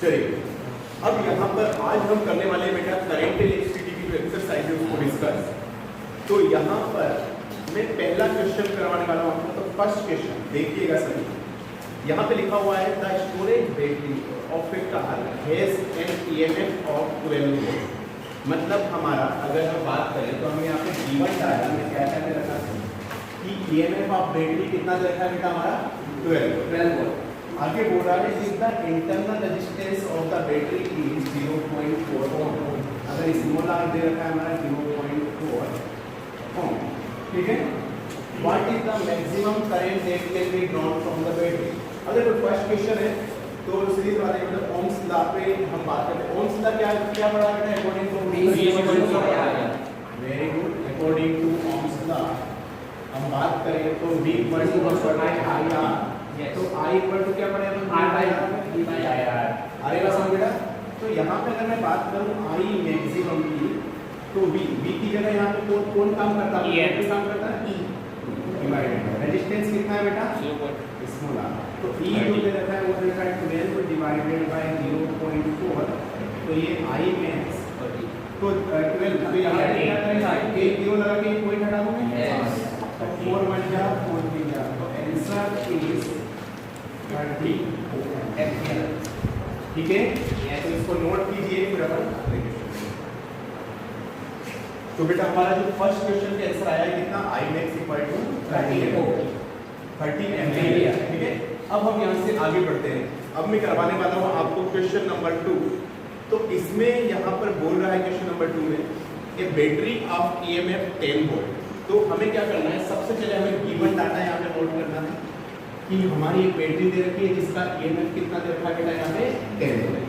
चलिए अब यहाँ पर आज हम करने वाले हैं बेटा करंट इलेक्ट्रिसिटी की जो एक्सरसाइज है उसको डिस्कस। तो यहाँ पर मैं पहला क्वेश्चन करवाने वाला हूँ आपको। तो फर्स्ट क्वेश्चन देखिएगा सभी, यहाँ पे लिखा हुआ है the storage battery of A car has an EMF of 12 volt. मतलब हमारा अगर हम बात करें तो हमें यहाँ पे गिवन डायग्राम में क्या क्या रखा है कि ईएमएफ ऑफ बैटरी कितना दे रखा है बेटा हमारा 12 वोल्ट। आगे बोल रहा है is the internal resistance of the battery is 0.4 ओम। अगर स्मॉल आर दे रखा है हमारा 0.4 ओम, ठीक है। What is the maximum current that can be drawn from the battery. अगर तो फर्स्ट क्वेश्चन है तो सीरीज वाले मतलब ओम्स लॉ पे हम बात करते हैं। ओम्स लॉ क्या पढ़ा है according to very good. According to Ohm's law हम बात करें तो V = तो I = क्या पड़ेगा R/R आएगा समझ बेटा। तो यहाँ पे अगर मैं बात करूँ I मैक्सिमम की तो V की जगह यहाँ पे कौन काम करता है? E काम करता है। डिवाइडेड रेजिस्टेंस कितना है बेटा? 0. Small r। तो E जो दे रखा है वो दे रखा है 12 डिवाइडेड बाय 0.4। तो ये I मैक्स तो 12 तो यहाँ पे क्या करेंगे? एक 0 लगा के एक पॉइंट हटा दूंगा। तो 4 1 जा 4 3 जा। तो आंसर इज 30 एम्पीयर। ठीक है, तो इसको नोट कीजिए फिर अपन। तो बेटा हमारा जो फर्स्ट क्वेश्चन का आंसर आया कितना? I max = 30 ampere. ठीक है, अब हम यहाँ से आगे बढ़ते हैं। अब मैं करवाने वाला हूँ आपको क्वेश्चन नंबर 2। तो इसमें यहाँ पर बोल रहा है क्वेश्चन नंबर 2 में ए बैटरी ऑफ EMF 10 वोल्ट। तो हमें क्या करना है, सबसे पहले हमें गिवन डाटा यहाँ पे नोट करना है कि हमारी एक बैटरी दे रखी है जिसका EMF कितना दे रखा है बेटा यहाँ पे 10 वोल्ट।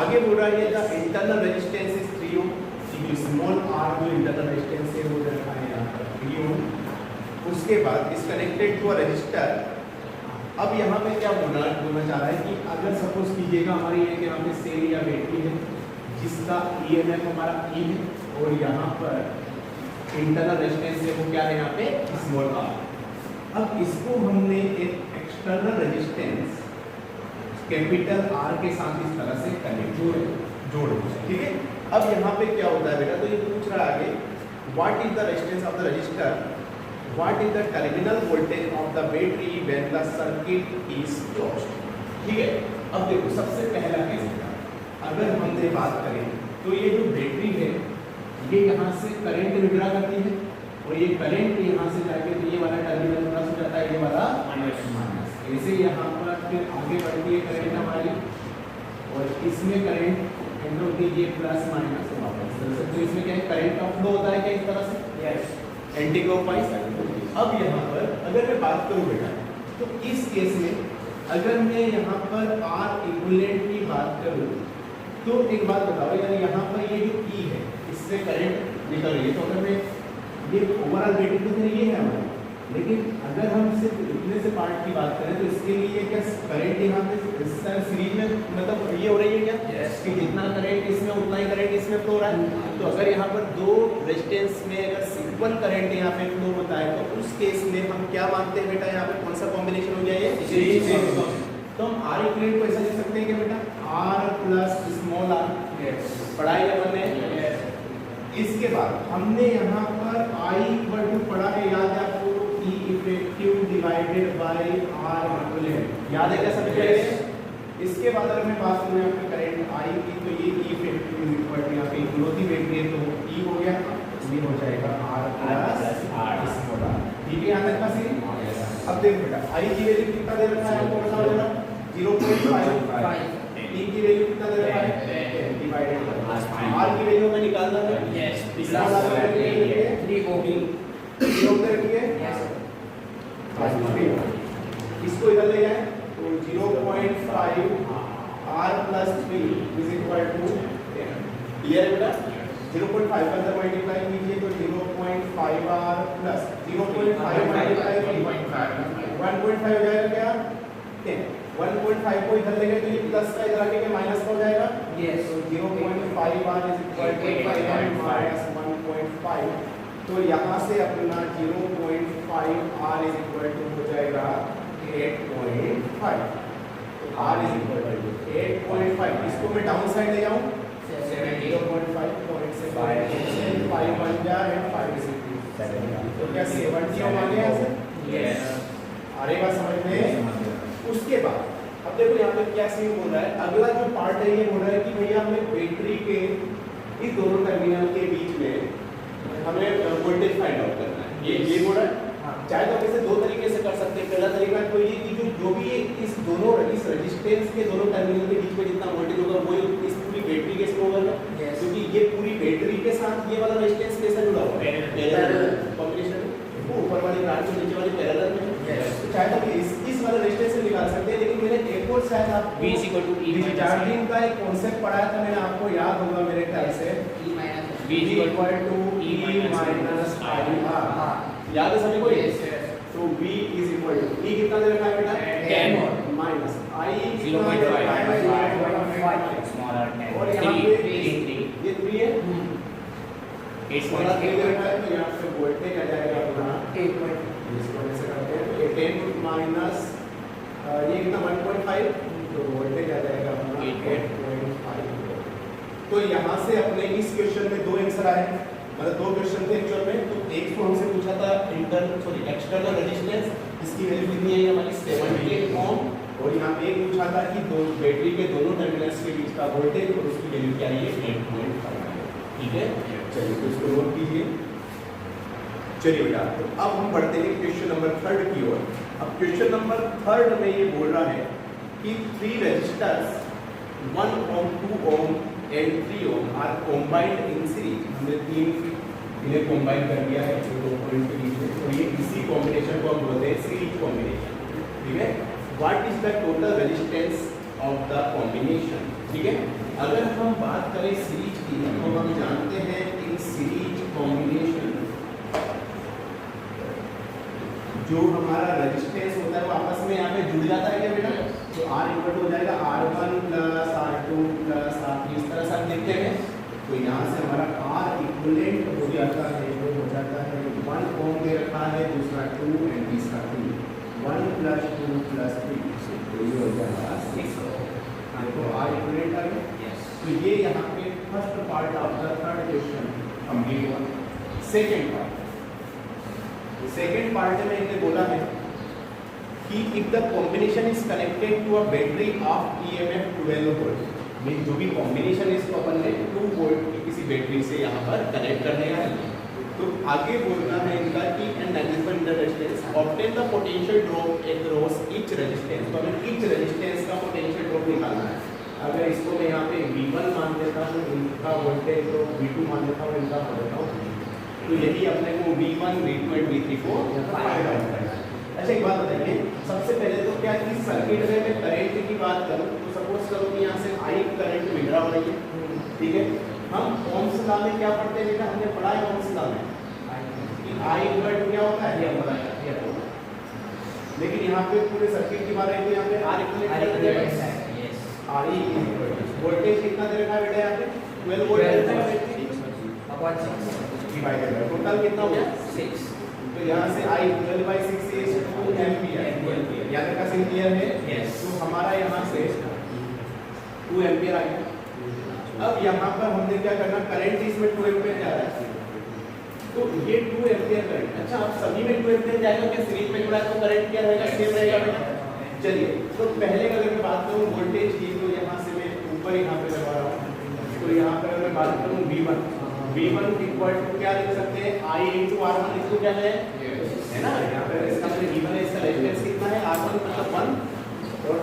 आगे बोल रहा है the internal resistance is 3 ohm. Small r जो इंटरनल रेजिस्टेंस है वो दे रखा है यहाँ पर 3 ओम। उसके बाद is connected to a resistor. अब यहाँ पे क्या बोलना चाह रहा है कि अगर सपोज कीजिएगा हमारी एक यहाँ पे सेल या बैटरी है जिसका EMF हमारा E है और यहाँ पर इंटरनल रेजिस्टेंस है वो क्या है यहाँ पे स्मॉल r। अब इसको हमने एक एक्सटर्नल रेजिस्टेंस कैपिटल R के साथ इस तरह से कनेक्ट जोड़। ठीक है, अब यहाँ पे क्या होता है बेटा, तो ये पूछ रहा है आगे what is the resistance of the register, what is the terminal voltage of the battery when the circuit is closed. ठीक है, अब देखो सबसे पहला केस है, अगर हमने बात करें तो ये जो बैटरी है ये यहाँ से करंट विड्रा करती है और ये करंट यहाँ से जाके तो ये वाला टर्मिनल प्लस हो जाता है, ये वाला माइनस। ऐसे यहाँ पर फिर आगे बढ़ती है करंट हमारी और इसमें करंट एंटर होती है ये प्लस माइनस वापस। तो इसमें क्या है, करंट का फ्लो होता है क्या इस तरह से? Yes, anti clockwise. अब यहाँ पर अगर मैं बात करूँ बेटा तो इस केस में अगर मैं यहाँ पर R इक्विवेलेंट की बात करूँ तो एक बात बताओ यार, यहाँ पर ये जो E है इससे करंट निकल रही है। तो अगर मैं ये ओवरऑल बैटरी तो ये है हमारी, लेकिन अगर हम सिर्फ इतने से पार्ट की बात करें तो इसके लिए क्या करंट यहाँ पे सीरीज में मतलब ये हो रही है क्या? yes. कि जितना करंट इसमें उतना ही करंट इसमें फ्लो हो रहा है। तो अगर यहाँ पर दो रेजिस्टेंस में अगर सिंपल करंट यहाँ पे फ्लो होता है तो उस केस में हम क्या मानते हैं बेटा, यहाँ पे कौन सा कॉम्बिनेशन हो जाए? सीरीज। तो हम R इक्विवेलेंट को ऐसा लिख सकते हैं क्या बेटा, R प्लस स्मॉल r। पढ़ाई अपन ने। इसके बाद हमने यहाँ पर I = पढ़ा है, याद है आपको, E effective divided by R equivalent, याद है क्या सभी? इसके बाद अगर मैं बात करूँ यहाँ पे करंट I की तो ये E इफेक्टिव यहाँ पे इकलौती बैटरी है तो E हो गया, ये हो जाएगा R plus R small r। ठीक है, यहाँ तक का सीरीज। अब देखो बेटा I की वैल्यू कितना दे रखा है आपको पता होगा 0.5। E की वैल्यू कितना दे रखा है डिवाइडेड बाय R की वैल्यू में निकालना है। यस, पिछला वाला 3 ओम 0 पे रखिए। यस, इसको इधर ले जाएं तो 0.5 R plus 3 is equal to 10। Clear है बेटा? 0.5 का अंदर मल्टीप्लाई कीजिए तो 0.5 R प्लस 0.5 मल्टीप्लाई 1.5 हो जाएगा क्या 10। 1.5 को इधर ले गए तो ये प्लस का इधर आके माइनस हो जाएगा। यस, तो 0.5 R is equal to minus 1.5। तो यहाँ से अपना 0.5 R इज इक्वल टू हो जाएगा 8.5। R is equal to 8.5, इसको मैं डाउन साइड ले जाऊँ 0.5 पॉइंट से 5 बन जाए 5 से 7, तो क्या 70 ओम आ गया सर? यस। अरे बात समझ में? उसके बाद अब देखो यहाँ पे क्या सीन बोल रहा है, अगला जो पार्ट है ये बोल रहा है कि भैया हमें बैटरी के इस दोनों टर्मिनल के बीच में हमें वोल्टेज फाइंड आउट करना है। ये बोल रहा है। चाहे तो आप इसे दो तरीके से कर सकते हैं। पहला तरीका तो ये कि जो भी इस रेजिस्टेंस के दोनों टर्मिनल के बीच में जितना वोल्टेज होगा वो इस पूरी बैटरी के साथ होगा, क्योंकि ये पूरी बैटरी के साथ ये वाला रेजिस्टेंस कैसा जुड़ा हुआ है? पैरेलल कॉम्बिनेशन में, वो ऊपर वाली ब्रांच में नीचे वाली पैरेलल में। तो चाहे तो इस वाला रेजिस्टेंस से निकाल सकते हैं, लेकिन मैंने एक और शायद आप V = चार्जिंग का एक कांसेप्ट पढ़ाया था, मैंने आपको याद होगा मेरे ख्याल से V = E माइनस IR। याद है सभी को? तो V is equal to E कितना दे रखा है बेटा? 10 माइनस I 0.5 स्मॉल r 10 और यहाँ पे ये 3 है, 8.8 दे रखा है, तो यहाँ पे वोल्टेज आ जाएगा अपना 8. इसको ऐसे करते हैं तो 10 माइनस ये कितना 1.5, तो वोल्टेज आ जाएगा अपना 8.5। तो यहाँ से अपने इस क्वेश्चन में दो आंसर आए, मतलब दो क्वेश्चन थे एक्चुअल में। तो एक तो हमसे पूछा था एक्सटर्नल रेजिस्टेंस, इसकी वैल्यू कितनी है हमारी 78 ओम, और यहाँ पे एक पूछा था कि दो बैटरी के दोनों टर्मिनल्स के बीच का वोल्टेज और उसकी वैल्यू क्या है 8.5। ठीक है, चलिए तो इसको नोट कीजिए। चलिए बेटा, तो अब हम बढ़ते हैं क्वेश्चन नंबर 3 की ओर। अब क्वेश्चन नंबर 3 में ये बोल रहा है कि 3 resistors 1 ohm 2 ohm and 3 ohm are combined in series। हमने इन्हें कॉम्बाइन कर दिया है दो पॉइंट के बीच में, तो ये इसी कॉम्बिनेशन को हम बोलते हैं सीरीज कॉम्बिनेशन। ठीक है, what is the total resistance of the combination? ठीक है, अगर हम बात करें सीरीज की तो हम जानते हैं इन सीरीज कॉम्बिनेशन जो हमारा रेजिस्टेंस होता है वो आपस में यहाँ पे जुड़ जाता है क्या बेटा? तो R इक्वल हो जाएगा R1 plus R2 plus R3, इस तरह से आप देखते हैं। तो यहाँ से हमारा R इक्विवेलेंट हो जाता है, वो हो जाता है 1 ओम दे रखा है, दूसरा 2 एंड तीसरा 3, 1 प्लस 2 प्लस 3, तो ये हो जाएगा 6 ओम। तो R इक्विवेलेंट आ गया। तो ये यहाँ पे first part of the third question complete हुआ। सेकेंड पार्ट में इन्हें बोला है कि if the combination is connected to a battery of EMF 12 volt, mean जो भी कॉम्बिनेशन इसको अपन ने 2 वोल्ट की किसी बैटरी से यहाँ पर कनेक्ट करने का है। तो आगे बोलना है इनका कि and negligible inter resistance obtain the potential drop across each resistance. तो हमें ईच रेजिस्टेंस का पोटेंशियल ड्रॉप निकालना है। अगर इसको मैं यहाँ पे V1 मान लेता हूँ, इनका वोल्टेज तो V2 मान लेता हूँ, इनका मान लेता हूँ, तो यही अपने को V1 V2 एंड V3 को फाइंड आउट करना है। अच्छा एक बात बताइए, सबसे पहले तो क्या इस सर्किट में मैं करंट की बात करूं तो सपोज करो कि यहाँ से I करंट विड्रॉ हो रही है। ठीक है, हम ओम्स लॉ में क्या पढ़ते हैं बेटा? हमने पढ़ा है ओम्स लॉ में कि I इक्वल टू क्या होता है, लेकिन यहाँ पे पूरे सर्किट की बात है तो यहाँ पे R इक्वल RE वोल्टेज कितना दे रखा है बेटा? यहाँ पे 12 वोल्ट डिवाइडेड बाय टोटल कितना हो गया 6। तो यहाँ से I 12/6 is 2 एम्पियर। याद रखा सीन क्लियर है? तो हमारा यहाँ से 2 एम्पियर आ गया। अब यहाँ पर हमने क्या करना, करंट इसमें 2 एम्पियर जा रहा है, तो ये 2 एम्पियर करंट। अच्छा, अब सभी में 2 एम्पियर जाएगा क्या? सीरीज में जुड़ा है तो करंट क्या रहेगा? सेम रहेगा बेटा। चलिए, तो पहले अगर मैं बात करूँ वोल्टेज की, तो यहाँ से मैं ऊपर यहाँ पे लगा रहा हूँ। तो यहाँ पर मैं बात करूँ V1 इक्वल टू क्या लिख सकते हैं? I into R1 इसको क्या है ना, यहाँ पे इसका मतलब V1 है, इसका रेजिस्टेंस कितना है? R1 मतलब 1, और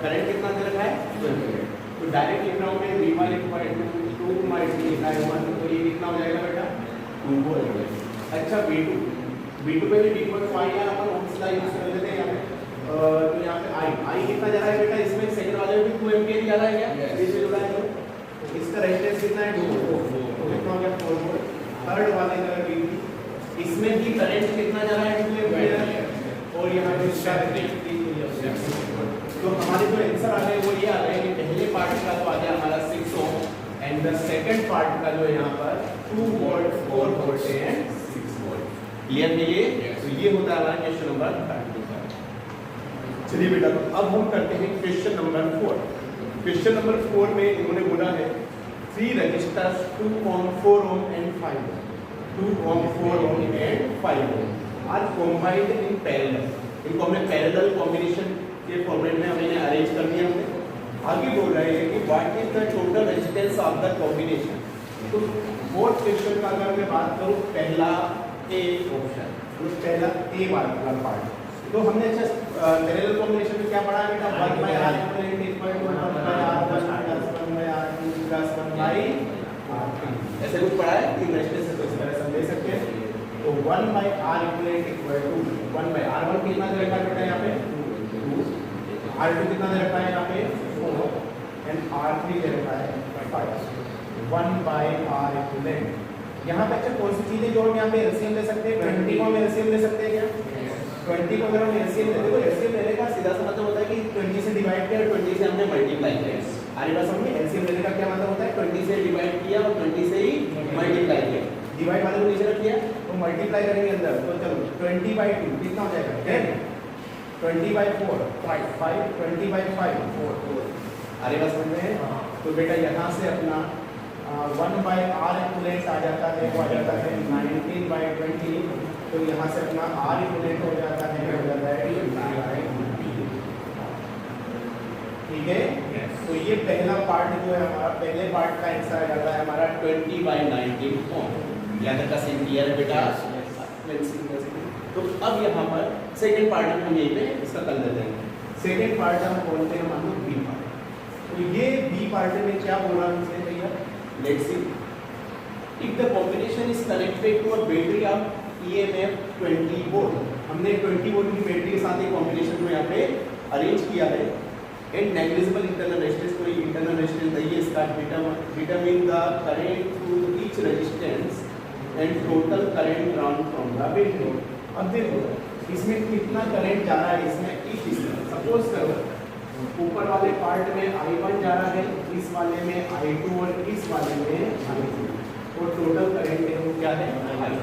करंट कितना दे रखा है? 12। तो डायरेक्ट लिख रहा हूँ मैं V1 इक्वल टू 2 मल्टीप्लाई 1, तो ये कितना हो जाएगा बेटा? 2 वोल्ट। अच्छा V2 पे भी इक्वल टू I यार अपन ओम्स लॉ यूज कर लेते हैं यहाँ पे। तो यहाँ पे I कितना जा रहा है बेटा? इसमें सेकंड वाले में भी 2 एम्पियर जा रहा है क्या? इससे जुड़ा है तो इसका रेजिस्टेंस कितना है? 2 कितना हो गया? 4 वोल्ट। थर्ड वाले का भी इसमें भी करंट कितना जा रहा है? 2 एम्पियर, और यहाँ पे इसका रेजिस्टेंस। तो हमारे जो आंसर आ गए वो ये आ गए कि पहले पार्ट का तो आ गया हमारा 6 ओम, एंड द सेकंड पार्ट का जो यहाँ पर 2 volt 4 volt and 6 volt. Clear है ये? तो ये होता है हमारा क्वेश्चन नंबर 30। चलिए बेटा, अब हम करते हैं क्वेश्चन नंबर 4। क्वेश्चन नंबर 4 में इन्होंने बोला है 3 registers 2 ohm, 4 ohm and 5 ohm, 2 ohm, 4 ohm and 5 ohm are combined in parallel। इनको हमने पैरेलल कॉम्बिनेशन के फॉर्मेट में हमने अरेंज कर दिया। हमने आगे बोल रहे हैं कि what is the total resistance of the combination. तो फोर्थ क्वेश्चन का अगर मैं बात करूं, पहला ए ऑप्शन, तो पहला ए वाला पार्ट, तो हमने अच्छा पैरेलल कॉम्बिनेशन में क्या पढ़ा है बेटा, 1 by r equal equal to 1 by r1 plus 1 by r2 plus 1 by r3, ऐसे कुछ पढ़ा है। इन रेजिस्टेंस को इस तरह समझ सकते हैं। तो 1 by r equal to 1 by r1 कितना दे रखा है बेटा यहाँ पे 2, r2 कितना दे रखा है यहाँ पे 4 एंड r3 दे रखा है 5। 1 by r इक्वल यहाँ पे अच्छा कौन सी चीजें जो हम यहाँ पे एलसीएम ले सकते हैं, 20 को हम एलसीएम ले सकते हैं क्या? 20 को अगर हम एलसीएम लेते तो एलसीएम लेने का सीधा सा मतलब होता है कि 20 से डिवाइड किया और 20 से हमने मल्टीप्लाई किया। आगे बात समझिए, एलसीएम लेने का क्या मतलब होता है, 20 से डिवाइड किया और 20 से ही मल्टीप्लाई किया। डिवाइड वाले को नीचे रख दिया तो मल्टीप्लाई करेंगे अंदर, तो चलो 20 by 2 कितना हो जाएगा 10, 20 by 4 5, 20 by 5 4। आगे बात समझ में है। तो बेटा यहाँ से अपना 1 by r इक्वलेंट आ जाता है, वो आ जाता है 19 by 20। तो यहाँ से अपना r इक्वलेंट हो जाता है 20 by 20। ठीक है, तो ये पहला पार्ट जो है हमारा, पहले पार्ट का आंसर आ जाता है हमारा 20 by 19 ओम। यहाँ तक का सेम क्लियर है बेटा। तो अब यहाँ पर सेकंड पार्ट हम यहीं पे इसका कर लेते हैं। सेकंड पार्ट हम बोलते हैं मान लो बी पार्ट। तो ये बी पार्ट में क्या बोल रहा है भैया, let's see if the combination is connected to a battery of EMF 20 volt. हमने 20 वोल्ट की बैटरी के साथ एक कॉम्बिनेशन को यहाँ पे अरेंज किया है। एंड नेग्लिजिबल इंटरनल रेजिस्टेंस, कोई इंटरनल रेजिस्टेंस नहीं है इसका, determine the current through each resistance and total current drawn from the battery. अब देखो इसमें कितना करंट जा रहा है, इसमें इस सपोज करो ऊपर वाले पार्ट में I1 जा रहा है, इस वाले में I2 और इस वाले में I3, और टोटल करंट है वो क्या है I1।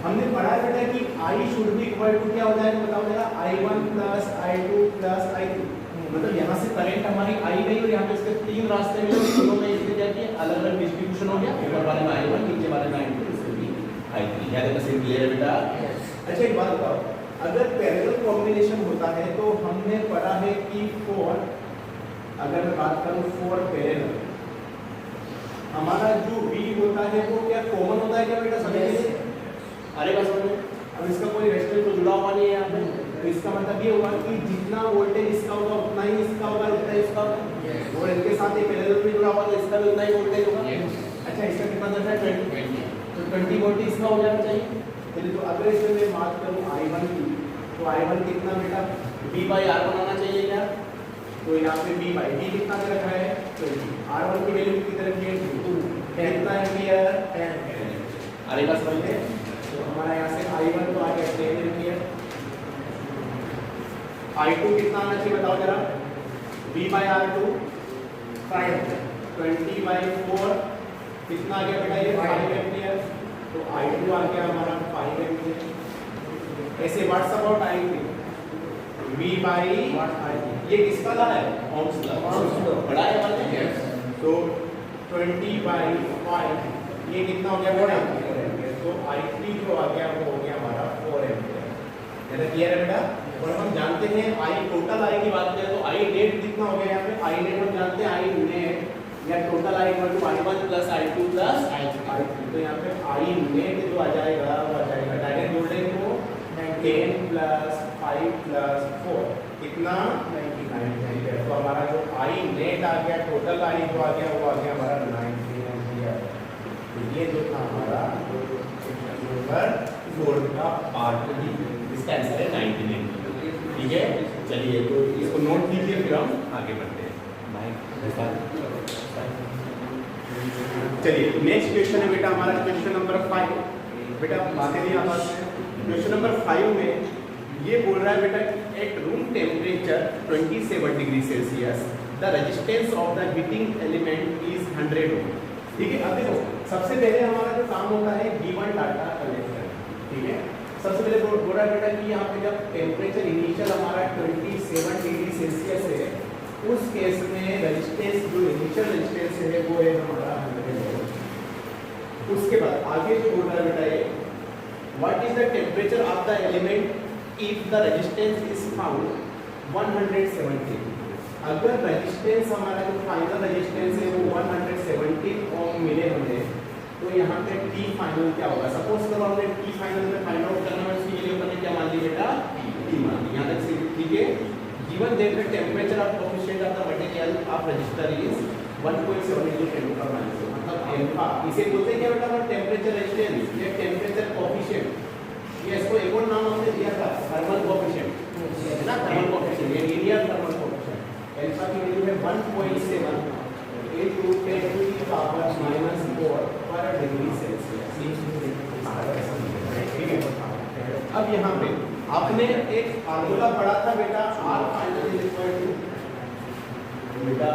हमने पढ़ा है बेटा कि I should be equal to क्या होता है, बताओ जरा, I1 plus I2 plus I3। मतलब यहाँ से करंट हमारी I गई और यहाँ पे इसके तीन रास्ते में दोनों में इसके क्या किया, अलग अलग डिस्ट्रीब्यूशन हो गया, ऊपर वाले में I1 नीचे वाले में I2 इसके भी I3। याद है कैसे क्लियर है बेटा। अच्छा एक बात बताओ, अगर पैरेलल कॉम्बिनेशन होता है तो हमने पढ़ा है कि 4, अगर मैं बात करूं 4 पैरेलल, हमारा जो V होता है वो क्या कॉमन होता है क्या बेटा समझिए। अरे बस समझ, अब इसका कोई रेजिस्टेंस तो जुड़ा हुआ नहीं है यहाँ पे, तो इसका मतलब ये हुआ कि जितना वोल्टेज इसका होगा उतना ही इसका होगा, उतना ही इसका होगा, और इनके साथ एक पैरेलल में जुड़ा हुआ तो इसका भी उतना ही वोल्टेज होगा। अच्छा इसका कितना दर्जा है 20, तो 20 वोल्ट इसका हो जाना चाहिए। चलिए तो अगर इसमें मैं बात करूं I1 की, तो I1 कितना बेटा B by R बनाना चाहिए क्या, तो यहाँ पे B by D कितना दे रखा है 20, R1 की वैल्यू कितनी रखी है 2, कितना एम्पीयर 10। अरे बस समझिए, तो हमारा यहाँ से I1 तो आ गया 10 एम्पीयर, I2 कितना आना चाहिए बताओ जरा, B by R2 5, 20 by 4 कितना आ गया बेटा ये 5 एम्पीयर, तो I2 आ गया हमारा 5 एम्पीयर। ऐसे what's about I3, V by ये किसका लॉ है, ओम्स लॉ बड़ा है वाले, तो 20 by 5 ये कितना हो गया 4 एम्पीयर, तो I3 जो आ गया वो हो गया हमारा 4 एम्पीयर। ये क्लियर है बेटा। और हम जानते हैं I टोटल I की बात करें तो I नेट कितना हो गया यहाँ पे, I नेट हम जानते हैं I नेट या total I equal to I1 plus I2 plus I3, तो यहाँ पे I नेट जो आ जाएगा वो आ जाएगा डायरेक्ट जोड़ लेंगे वो 10 प्लस 5 प्लस 4 कितना 99 एम्पीयर। तो हमारा जो I नेट आ गया, टोटल I जो आ गया वो आ गया हमारा 19 एम्पीयर। तो ये जो था हमारा नंबर 4 का पार्ट भी, इसका आंसर है 19 एम्पीयर। ठीक है, चलिए तो इसको नोट कीजिए, फिर हम आगे बढ़ते हैं। चलिए नेक्स्ट क्वेश्चन है बेटा हमारा क्वेश्चन नंबर 5। बेटा बातें नहीं आ पाते हैं। क्वेश्चन नंबर 5 में ये बोल रहा है बेटा at room temperature 27 degree Celsius the resistance of the heating element is 100 ओम। ठीक है, अब देखो सबसे पहले हमारा जो काम होता है गिवन डाटा कलेक्ट करना। ठीक है, सबसे पहले बोल रहा है बेटा कि यहाँ पे जब टेम्परेचर इनिशियल हमारा 27 उस केस में रेजिस्टेंस जो इनिशियल रेजिस्टेंस है वो है हमारा 100 ओम। उसके बाद आगे जो बोल रहा है बेटा ये what is the temperature of the element if the resistance is found 170। अगर रेजिस्टेंस हमारा जो फाइनल रेजिस्टेंस है वो 170 ओम मिले हमें, तो यहाँ पे टी फाइनल क्या होगा? सपोज करो हमने टी फाइनल में फाइंड आउट करना है, उसके लिए हमने क्या मान लिया बेटा? टी मान लिया। यहाँ तक ठीक है। Given that the temperature of coefficient of the material of register is 1.7 into 10 to the minus 4, मतलब अल्फा इसे बोलते हैं क्या बेटा? टेम्परेचर रेजिस्टेंस या टेम्परेचर कोएफिशिएंट। ये इसको एक और नाम हमने दिया था थर्मल कोएफिशिएंट, है ना? थर्मल कोएफिशिएंट या लिनियर थर्मल कोएफिशिएंट। अल्फा की वैल्यू है 1.7 into 10 to the power minus 4 पर डिग्री सेल्सियस। ठीक है। अब यहाँ पे आपने एक फार्मूला पढ़ा था बेटा, R final is equal to बेटा,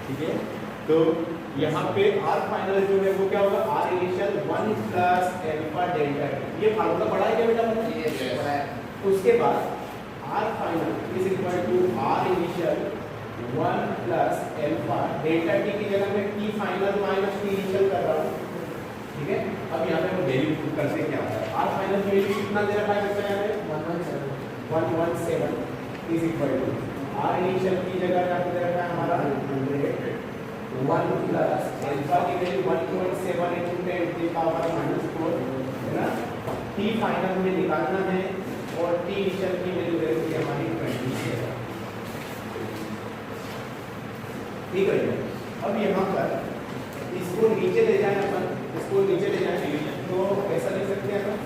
ठीक है। तो यहाँ पे R फाइनल जो है वो क्या होगा? R initial 1 plus alpha delta T. ये फार्मूला पढ़ा है क्या बेटा आपने? उसके बाद R final is equal to R initial 1 plus alpha delta T की जगह मैं T final minus T initial कर रहा हूँ, ठीक है। अब यहाँ पे हम वैल्यू पुट करते हैं क्या होता है? R फाइनल की वैल्यू कितना दे रखा है बच्चा? यहाँ पे 117 is equal to R initial की जगह क्या दे रखा है हमारा 1 प्लस अल्फा की value 1.7 into 10 to the power minus 4, है ना? टी फाइनल में निकालना है और टी इनिशियल की वैल्यू दे रखी है हमारी 27। ठीक है। अब यहाँ पर इसको नीचे ले जाए अपन, इसको नीचे ले जाए तो ऐसा लिख सकते हैं अपन,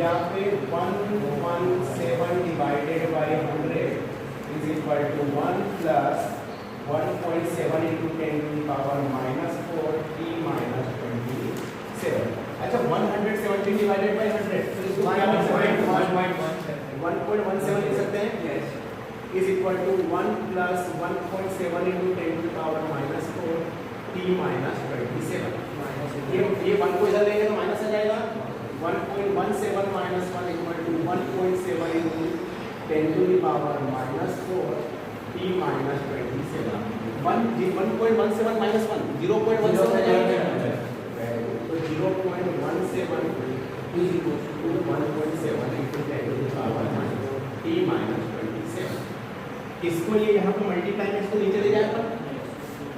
यहाँ पे 117 divided by 100 is equal to 1 plus 1.7 into 10 to the power minus 4 t minus 27। अच्छा 170 डिवाइडेड बाय 100 तो इसको क्या लिख सकते हैं? 1.17 लिख सकते हैं। Yes. Is equal to 1 plus 1.7 into 10 to the power minus 4 t minus 27। ये 1 को इधर लेंगे तो माइनस आ जाएगा। 1.17 minus 1 equal to 1.7 into 10 to the power minus 4 t minus 27। 1.17 minus 1 0.17 आ जाएगा। तो 0.17 is equal to 1.7 into 10 to the power minus t minus 27। इसको ये यहाँ पे मल्टीप्लाई में इसको नीचे ले जाए पर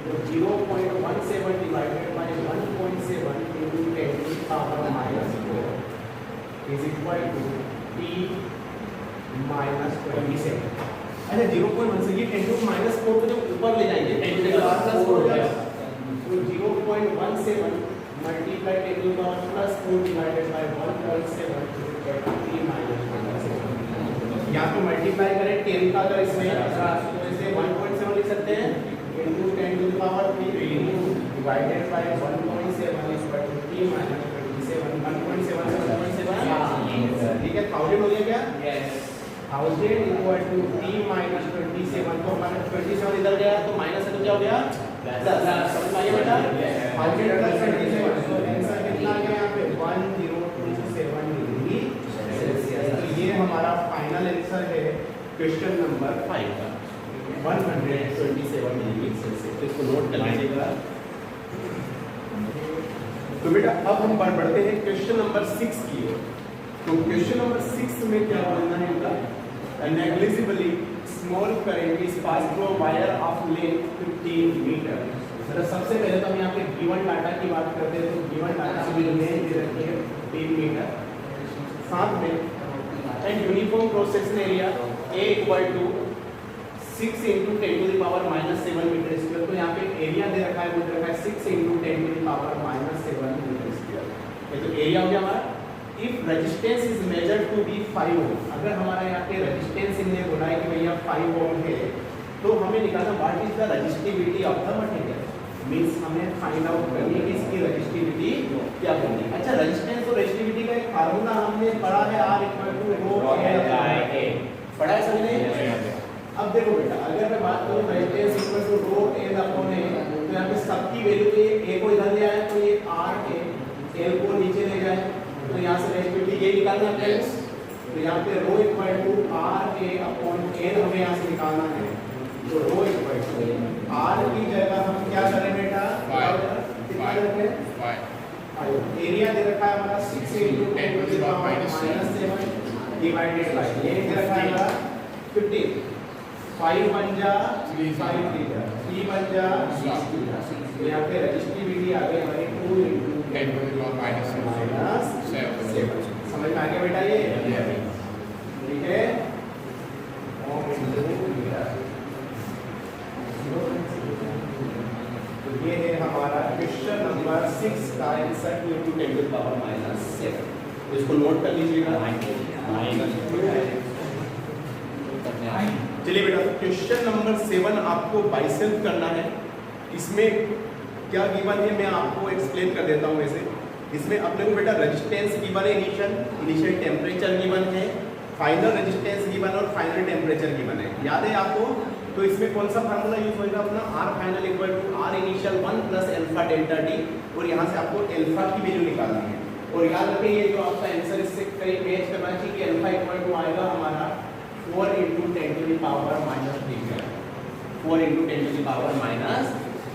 तो 0.17 divided by 1.7 into 10 to the power minus 4 is equal to t minus 27। अच्छा 0.1 से ये 10 to minus 4 को जब ऊपर ले जाएंगे 10 to the power plus 4 हो जाएगा, तो 0.17 multiply 10 to the power plus 4 divided by 1.7 is equal to t minus 27। यहाँ पे मल्टीप्लाई करें 10 का अगर इसमें तो इसे 1.7 लिख सकते हैं into 10 to the power 3 divided by 1.7 is equal to t minus 27। 1.7 से 1.7 ठीक है, 1000 हो गया क्या? Yes. 1000 equal to t minus 27। तो हमारा 27 इधर गया तो माइनस है तो क्या हो गया? प्लस। समझ में आया बेटा? 1000 प्लस 27 तो आंसर कितना आ गया यहाँ पे? 1027 डिग्री सेल्सियस। तो ये हमारा फाइनल आंसर है क्वेश्चन नंबर 5 का 127 डिग्री सेल्सियस। तो इसको नोट कर लीजिएगा। तो बेटा अब हम बढ़ते हैं क्वेश्चन नंबर 6 की ओर। तो क्वेश्चन नंबर 6 में क्या बोलना है इनका? Negligibly small current is pass through a wire of length 15 metre. मतलब सबसे पहले तो हम यहाँ पे गिवन डाटा की बात करते हैं। तो गिवन डाटा में लेंथ दे रखी है 15 मीटर, साथ में and uniform cross section area A equal to 6 into 10 to the power minus 7 metre square. तो यहाँ पे एरिया दे रखा है, वो दे रखा है 6 into 10 to the power minus 7 metre square. ये तो एरिया हो गया हमारा। If resistance is measured to be 5 ohm, अगर हमारा यहाँ पे रेजिस्टेंस इन्हें बोला है कि भैया 5 ओम है, तो हमें निकालना what is the resistivity of the material. Means हमें फाइंड आउट करनी है कि इसकी रेजिस्टिविटी क्या होगी। अच्छा रेजिस्टेंस और रेजिस्टिविटी का एक फार्मूला हमने पढ़ा है, R इक्वल टू रो ए। पढ़ा है सबने? अब देखो बेटा, अगर मैं बात करूं resistance equal to rho A upon A, तो यहाँ पे सबकी वैल्यू ये ए को इधर ले आए तो ये R ए, एल को नीचे ले जाए तो यहाँ से रेजिस्टिविटी ये निकालना है। तो यहाँ पे rho equal to R A upon N हमें यहाँ से निकालना है, तो रो इक्वल टू आर की जगह हम क्या करें बेटा, कितना रखें, एरिया दे रखा है हमारा 6 × 10⁻⁻⁷ डिवाइडेड बाय ये दे रखा है हमारा 15, 5 1 जा 5 3 जा 3 1 जा 6, यहाँ पे रजिस्टिविटी आ गई हमारी 2 × 10⁻⁻⁷ समझ में आ गया बेटा ये, ठीक है। तो ये है हमारा क्वेश्चन नंबर 6 का आंसर 2 × 10⁻⁷ तो इसको नोट कर लीजिएगा। चलिए बेटा, क्वेश्चन नंबर 7 आपको बाइसेप्ट करना है। इसमें क्या गिवन है मैं आपको एक्सप्लेन कर देता हूँ। वैसे इसमें अपने को बेटा रेजिस्टेंस गिवन है, इनिशियल टेम्परेचर गिवन है, फाइनल रेजिस्टेंस गिवन और फाइनल टेम्परेचर गिवन है। याद है आपको? तो इसमें कौन सा फार्मूला यूज होगा अपना, R final equal to R initial 1 plus alpha delta T, और यहाँ से आपको अल्फा की वैल्यू निकालनी है। और याद रखें ये जो आपका आंसर इससे करीब मैच करना चाहिए कि अल्फा इक्वल टू आएगा हमारा 4 × 10⁻³ 4 ×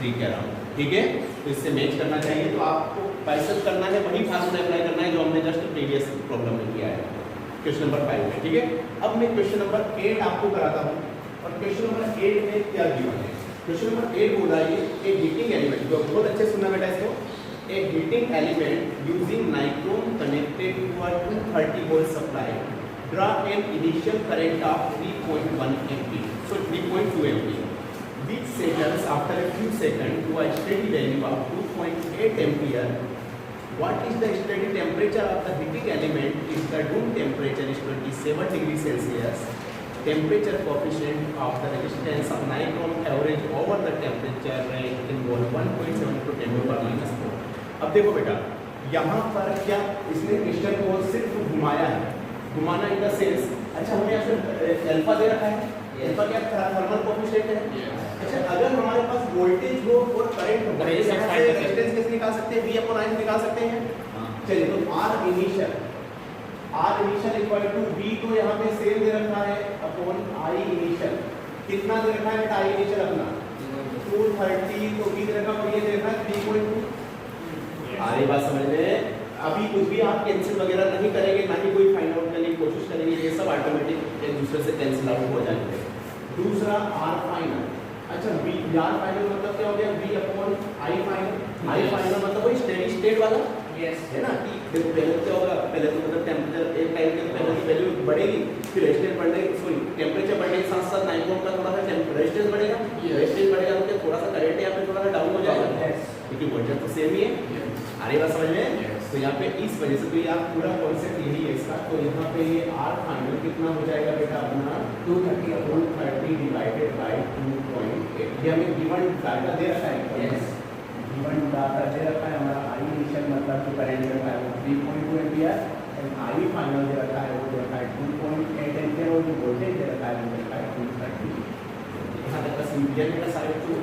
10⁻³ ठीक है। तो इससे मैच करना चाहिए। तो आपको बाइसेप्ट करना है, वही फार्मूला अप्लाई करना है जो हमने जस्ट प्रीवियस प्रॉब्लम में किया है क्वेश्चन नंबर 5 में, ठीक है। अब मैं क्वेश्चन नंबर 8 आपको कराता हूँ। और क्वेश्चन नंबर 8 में क्या गिवन है, क्वेश्चन नंबर 8 बोल रहा है ये हीटिंग एलिमेंट, जो बहुत अच्छे सुनना बेटा इसको, a heating element using nichrome connected to a 230 volt supply draw an initial current of 3.1 ampere, so 3.2 ampere, which settles after a few seconds to a steady value of 2.8 ampere. What is the steady temperature of the heating element? If the room temperature is 27 degrees Celsius, temperature coefficient of the resistance of nichrome average over the temperature range involved 1.7 to 10⁻⁻⁴। अब देखो बेटा, यहाँ पर क्या इसने crystal को सिर्फ घुमाया है, घुमाना इन द सेंस, अच्छा हमें यहाँ पे अल्फा दे रखा है, अल्फा क्या थर्मल कोएफिशिएंट है। अच्छा अगर हमारे पास वोल्टेज हो और करंट हो, यहाँ से रेजिस्टेंस कैसे निकाल सकते हैं, V/I निकाल सकते हैं। चलिए तो R initial equal to V, तो यहाँ पे सेम दे रखा है अपॉन I इनिशियल, कितना दे रखा है बेटा I इनिशियल अपना 230, तो V दे रखा है और ये दे रखा है 3.2। आ रही बात समझ में? अभी कुछ भी आप कैंसिल वगैरह नहीं करेंगे, ना ही कोई फाइंड आउट करने की कोशिश करेंगे, ये सब ऑटोमेटिक एक दूसरे से कैंसिल आउट हो जाएंगे। दूसरा आर फाइनल, अच्छा V आर फाइनल मतलब क्या हो गया, V/I फाइनल, I फाइनल मतलब वही स्टेडी स्टेट वाला, यस है ना। कि देखो पहले क्या होगा, पहले तो मतलब टेम्परेचर एक टाइम के पहले की वैल्यू बढ़ेगी, फिर रेजिस्टेंस बढ़ने सॉरी टेम्परेचर बढ़ने के साथ साथ नाइक्रोम का थोड़ा सा रेजिस्टेंस बढ़ेगा, रेजिस्टेंस बढ़ेगा तो थोड़ा सा करंट यहाँ पे थोड़ा सा डाउन हो जाएगा, क्योंकि वोल्टेज तो सेम ही है। आ रही बात समझ में? तो यहाँ पे इस वजह से तो ये आप पूरा कॉन्सेप्ट यही है इसका। तो यहाँ पे ये आर फाइनल कितना हो जाएगा बेटा अपना 230 डिवाइडेड बाय 2.8। ये हमें गिवन डाटा दे रखा है, यस गिवन डाटा दे रखा है हमारा आई इनिशियल मतलब जो करंट दे रखा है 3.2 एम्पियर एंड आई फाइनल दे रखा है वो दे रखा है 2.8 एम्पियर और जो वोल्टेज दे रखा है वो दे रखा है 230। यहाँ तक बस इंडियन का सारे टू।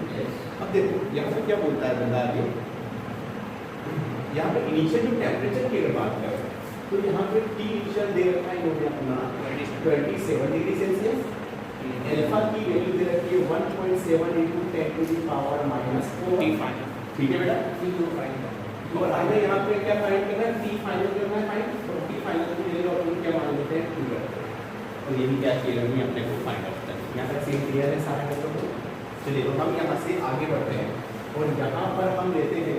अब देखो यहाँ पे क्या बोलता है बंदा आगे, यहाँ पे इनिशियल जो टेम्परेचर की अगर बात करें तो यहाँ पे टी इनिशियल दे रखा है इन्होंने अपना 27 डिग्री सेल्सियस, अल्फा की वैल्यू दे रखी है 1.7 × 10⁻⁻⁴, ठीक है बेटा। और हमें यहाँ पे क्या फाइंड करना है, टी फाइनल करना है फाइंड, तो टी फाइनल की वैल्यू अपन क्या मान लेते हैं 2 करते हैं, और ये भी क्या किया है अपने को फाइंड आउट करना है। यहाँ तक सेम क्लियर है सारा का। चलिए तो हम यहाँ से आगे बढ़ते हैं और यहाँ पर हम लेते हैं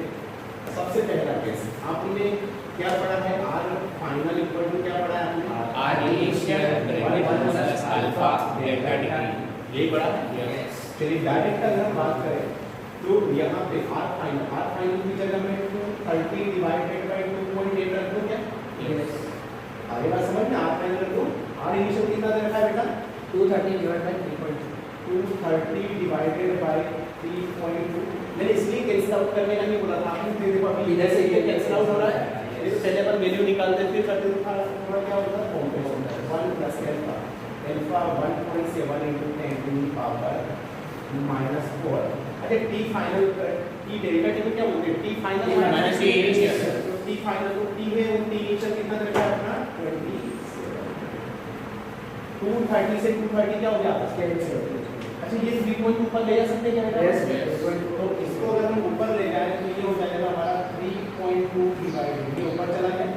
सबसे पहला केस। आपने क्या पढ़ा है, आर फाइनल इक्वल टू क्या पढ़ा है आपने, R initial plus alpha delta T, यही पढ़ा है। चलिए डायरेक्ट अगर हम बात करें तो यहाँ पे आर फाइनल की जगह में 230 डिवाइडेड बाय 2.8 रख दो क्या, आगे बात समझ में। आर फाइनल रख दो, आर इनिशियल कितना दे रखा है बेटा 230 डिवाइडेड बाय 3.2। मैंने इसलिए कैंसिल आउट करने का नहीं बोला था, आपने देखो अभी इधर से ये कैंसिल आउट हो रहा है, ये तो पहले अपन वैल्यू निकालते फिर करते तो थोड़ा क्या होता है कॉम्प्लेक्स होता है 1 प्लस अल्फा 1.7 × 10⁻⁴। अच्छा T final T delta T को क्या बोलते हैं, T final minus T initial, तो टी फाइनल तो टी है और टी इनिशियल कितना दे रखा है अपना 27। 230 से 230 क्या हो गया? अच्छा ये 3 पॉइंट ऊपर ले जा सकते हैं क्या? Yes, तो इसको अगर हम ऊपर ले जाए तो ये हो जाएगा हमारा 3.2 डिवाइडेड, ये ऊपर चला गया,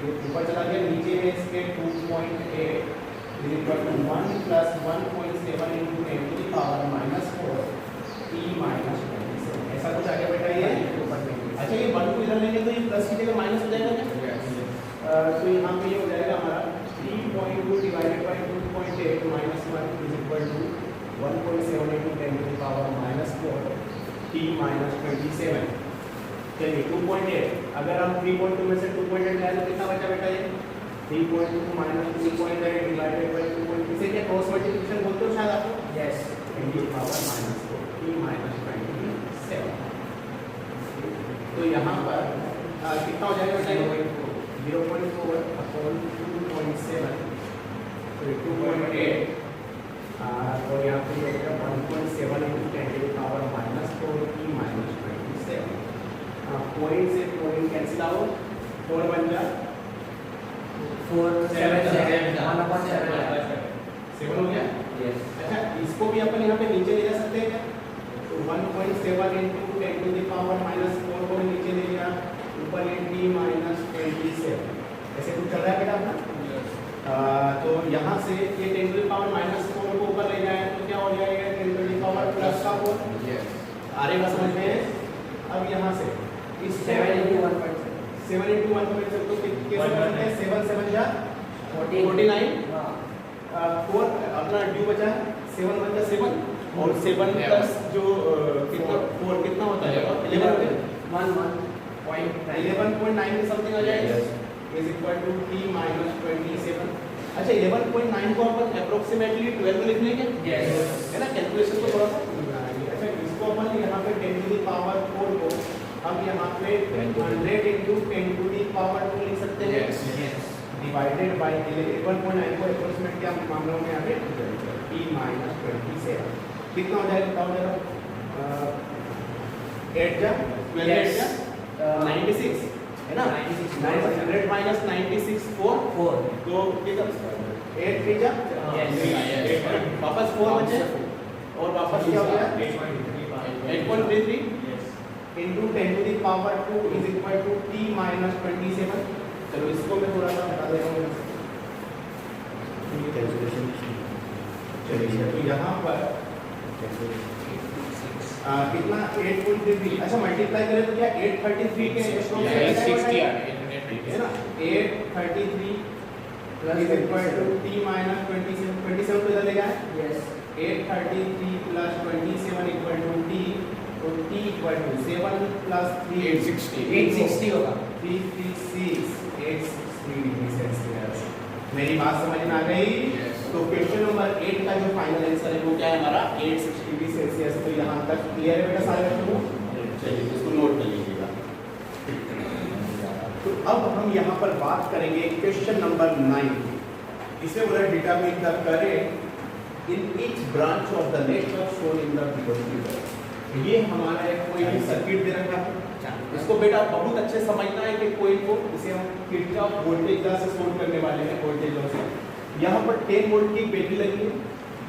ये ऊपर चला गया, नीचे में इसके 2.8 is equal to 1 plus 1.7 into 10 to the power -4 t minus 27। ऐसा कुछ आगे बेटा ये अच्छा ये 1 को इधर लेंगे तो ये प्लस की जगह माइनस हो जाएगा क्या? तो यहाँ पे ये हो जाएगा हमारा 3.2 divided by 2.8 minus 1 is equal to 1.7 into 10 to the power -4 t minus 27। चलिए 2.8 अगर हम 3.2 में से 2.8 ले तो कितना बचा बेटा ये? 3.2 माइनस 2.8 डिवाइडेड बाय 2.8 से क्या क्रॉस मल्टीप्लिकेशन बोलते हो शायद आपको? Yes. 10 to the power -4 t minus 27। तो यहाँ पर कितना हो जाएगा बेटा? 0.4 अपॉन 2.7 तो 2.8 और यहाँ पे हो गया 1.7 into 10 to the power -4 t minus 27। Point से पॉइंट कैंसिल आउट, 4 बन जा 4 7 7 हो गया। Yes. अच्छा इसको भी अपन यहाँ पे नीचे ले जा सकते हैं क्या? तो 1.7 इंटू 10 टू द पावर -4 को नीचे ले लिया, ऊपर ये t माइनस 27। ऐसे कुछ चल रहा है बेटा अपना? तो यहाँ से ये 10 टू द पावर -4 को ऊपर ले जाए तो क्या हो जाएगा? 10 टू द पावर प्लस का 4 आ रहेगा समझ में? अब यहाँ से इस 7 into 1.7 7 into 1.7 तो कैसे करते हैं? 7 7 जा 49 4 अपना ड्यू बचा 7 1 जा 7 और 7 प्लस जो कितना 4 कितना होता है? 11 11.9 समथिंग आ जाएगा is equal to t minus 27। अच्छा 11.9 को अपन अप्रोक्सीमेटली 12 में लिख लेंगे है ना? कैलकुलेशन को थोड़ा सा अच्छा इसको अपन यहाँ पे 10 टू द पावर 4 को हम यहाँ पे 100 इंटू 10 टू द पावर 2 लिख सकते हैं डिवाइडेड बाय 11.9 को अप्रोक्सीमेटली हम मान रहे हैं यहाँ पे t माइनस 27 कितना हो जाएगा? बताओ जरा 8 जा 12 8 जा 96 है ना? 100 माइनस 96 4 तो कितना 8 3 जा वापस 4 बचे और वापस क्या हो गया 8.33 into 10 to the power 2 is equal to t minus 27। चलो इसको मैं थोड़ा सा हटा देता हूँ कैलकुलेशन। चलिए तो यहाँ पर कितना 8.33 अच्छा मल्टीप्लाई करें तो क्या 833 के है ना? 833 is equal to t minus 27 को इधर ले जाए 833 प्लस 27 इक्वल टू t तो t इक्वल टू 7 प्लस 3 860 होगा 336 860 डिग्री सेल्सियस। मेरी बात समझ में आ गई? तो क्वेश्चन नंबर 8 का जो फाइनल आंसर है वो क्या है हमारा 860 डिग्री सेल्सियस। तो यहाँ तक क्लियर है बेटा सारे बच्चों को? चलिए इसको नोट कर लीजिएगा। तो अब हम यहाँ पर बात करेंगे क्वेश्चन नंबर 9। इसमें बोला determine the current in each branch of the network shown in the figure. ये हमारा एक कोई भी सर्किट दे रखा है, इसको बेटा बहुत अच्छे समझना है कि कोई को इसे हम किरचॉफ वोल्टेज लॉ से सोल्व करने वाले हैं। वोल्टेज लॉ से यहाँ पर 10 वोल्ट की बैटरी लगी है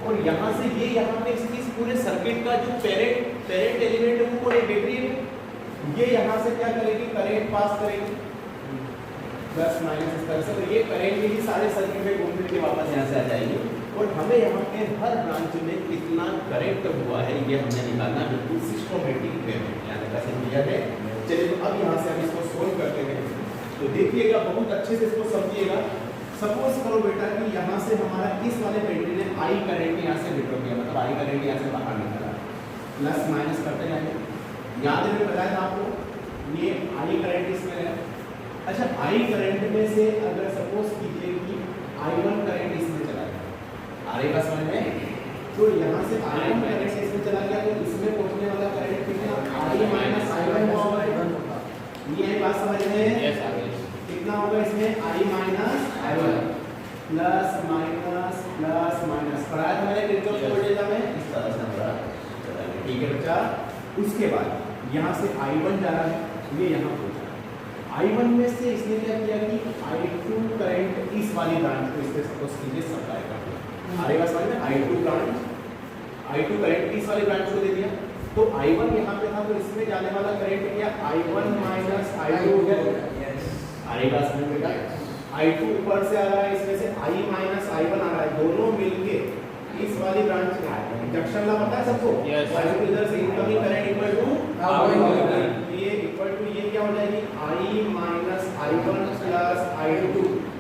और यहाँ से ये यहाँ पे इस पूरे सर्किट का जो पेरेंट एलिमेंट है वो एक बैटरी है। ये यहाँ से क्या करेगी? करंट पास करेगी प्लस माइनस इस तरह से। तो ये करंट ही सारे सर्किट में घूम फिर के वापस यहाँ से आ जाएगी और हमें यहाँ पे हर ब्रांच में कितना करंट हुआ है ये हमने निकालना बिल्कुल सिस्टमैटिक वे में यहाँ कैसे दिया है। चलिए तो अब यहाँ से हम इसको सोल्व करते हैं। तो देखिएगा बहुत अच्छे से इसको समझिएगा। सपोज करो बेटा कि यहाँ से हमारा इस वाले बैटरी ने आई करंट यहाँ से विड्रॉ किया, मतलब आई करंट यहाँ से बाहर निकला, प्लस माइनस करते जाएंगे। याद है मैंने बताया था आपको ये आई करंट इसमें है। अच्छा आई करंट में से अगर सपोज कीजिए कि I1 करंट इसमें चला गया, आ रही बात समझ में? तो यहाँ से I1 करंट इसमें चला गया तो इसमें पहुँचने वाला करंट कितना? I माइनस I1 होगा। ये बात समझ में? कितना होगा इसमें? I minus I1 plus minus पढ़ाया था मैंने किरचॉफ वोल्टेज लॉ में इस तरह से पढ़ा। ठीक है बच्चा। उसके बाद यहाँ से I1 जा रहा है, ये यहाँ पहुँचा, I1 में से इसने क्या किया कि I2 करंट इस वाली ब्रांच को इससे सपोज कीजिए सप्लाई कर दिया। आएगा समझ में? I2 करंट इस वाली ब्रांच को दे दिया, तो I1 यहाँ पे था, तो इसमें जाने वाला करंट क्या I1 माइनस I2 हो गया। आएगा समझ में? बेटा I2 ऊपर से आ रहा है, इसमें से I माइनस I1 आ रहा है, दोनों मिलके इस वाली ब्रांच में इंडक्शन ला पता है सबको? Yes. I2 इधर से इनकमिंग करंट इक्वल टू ये इक्वल टू ये क्या हो जाएगी I minus I1 plus I2,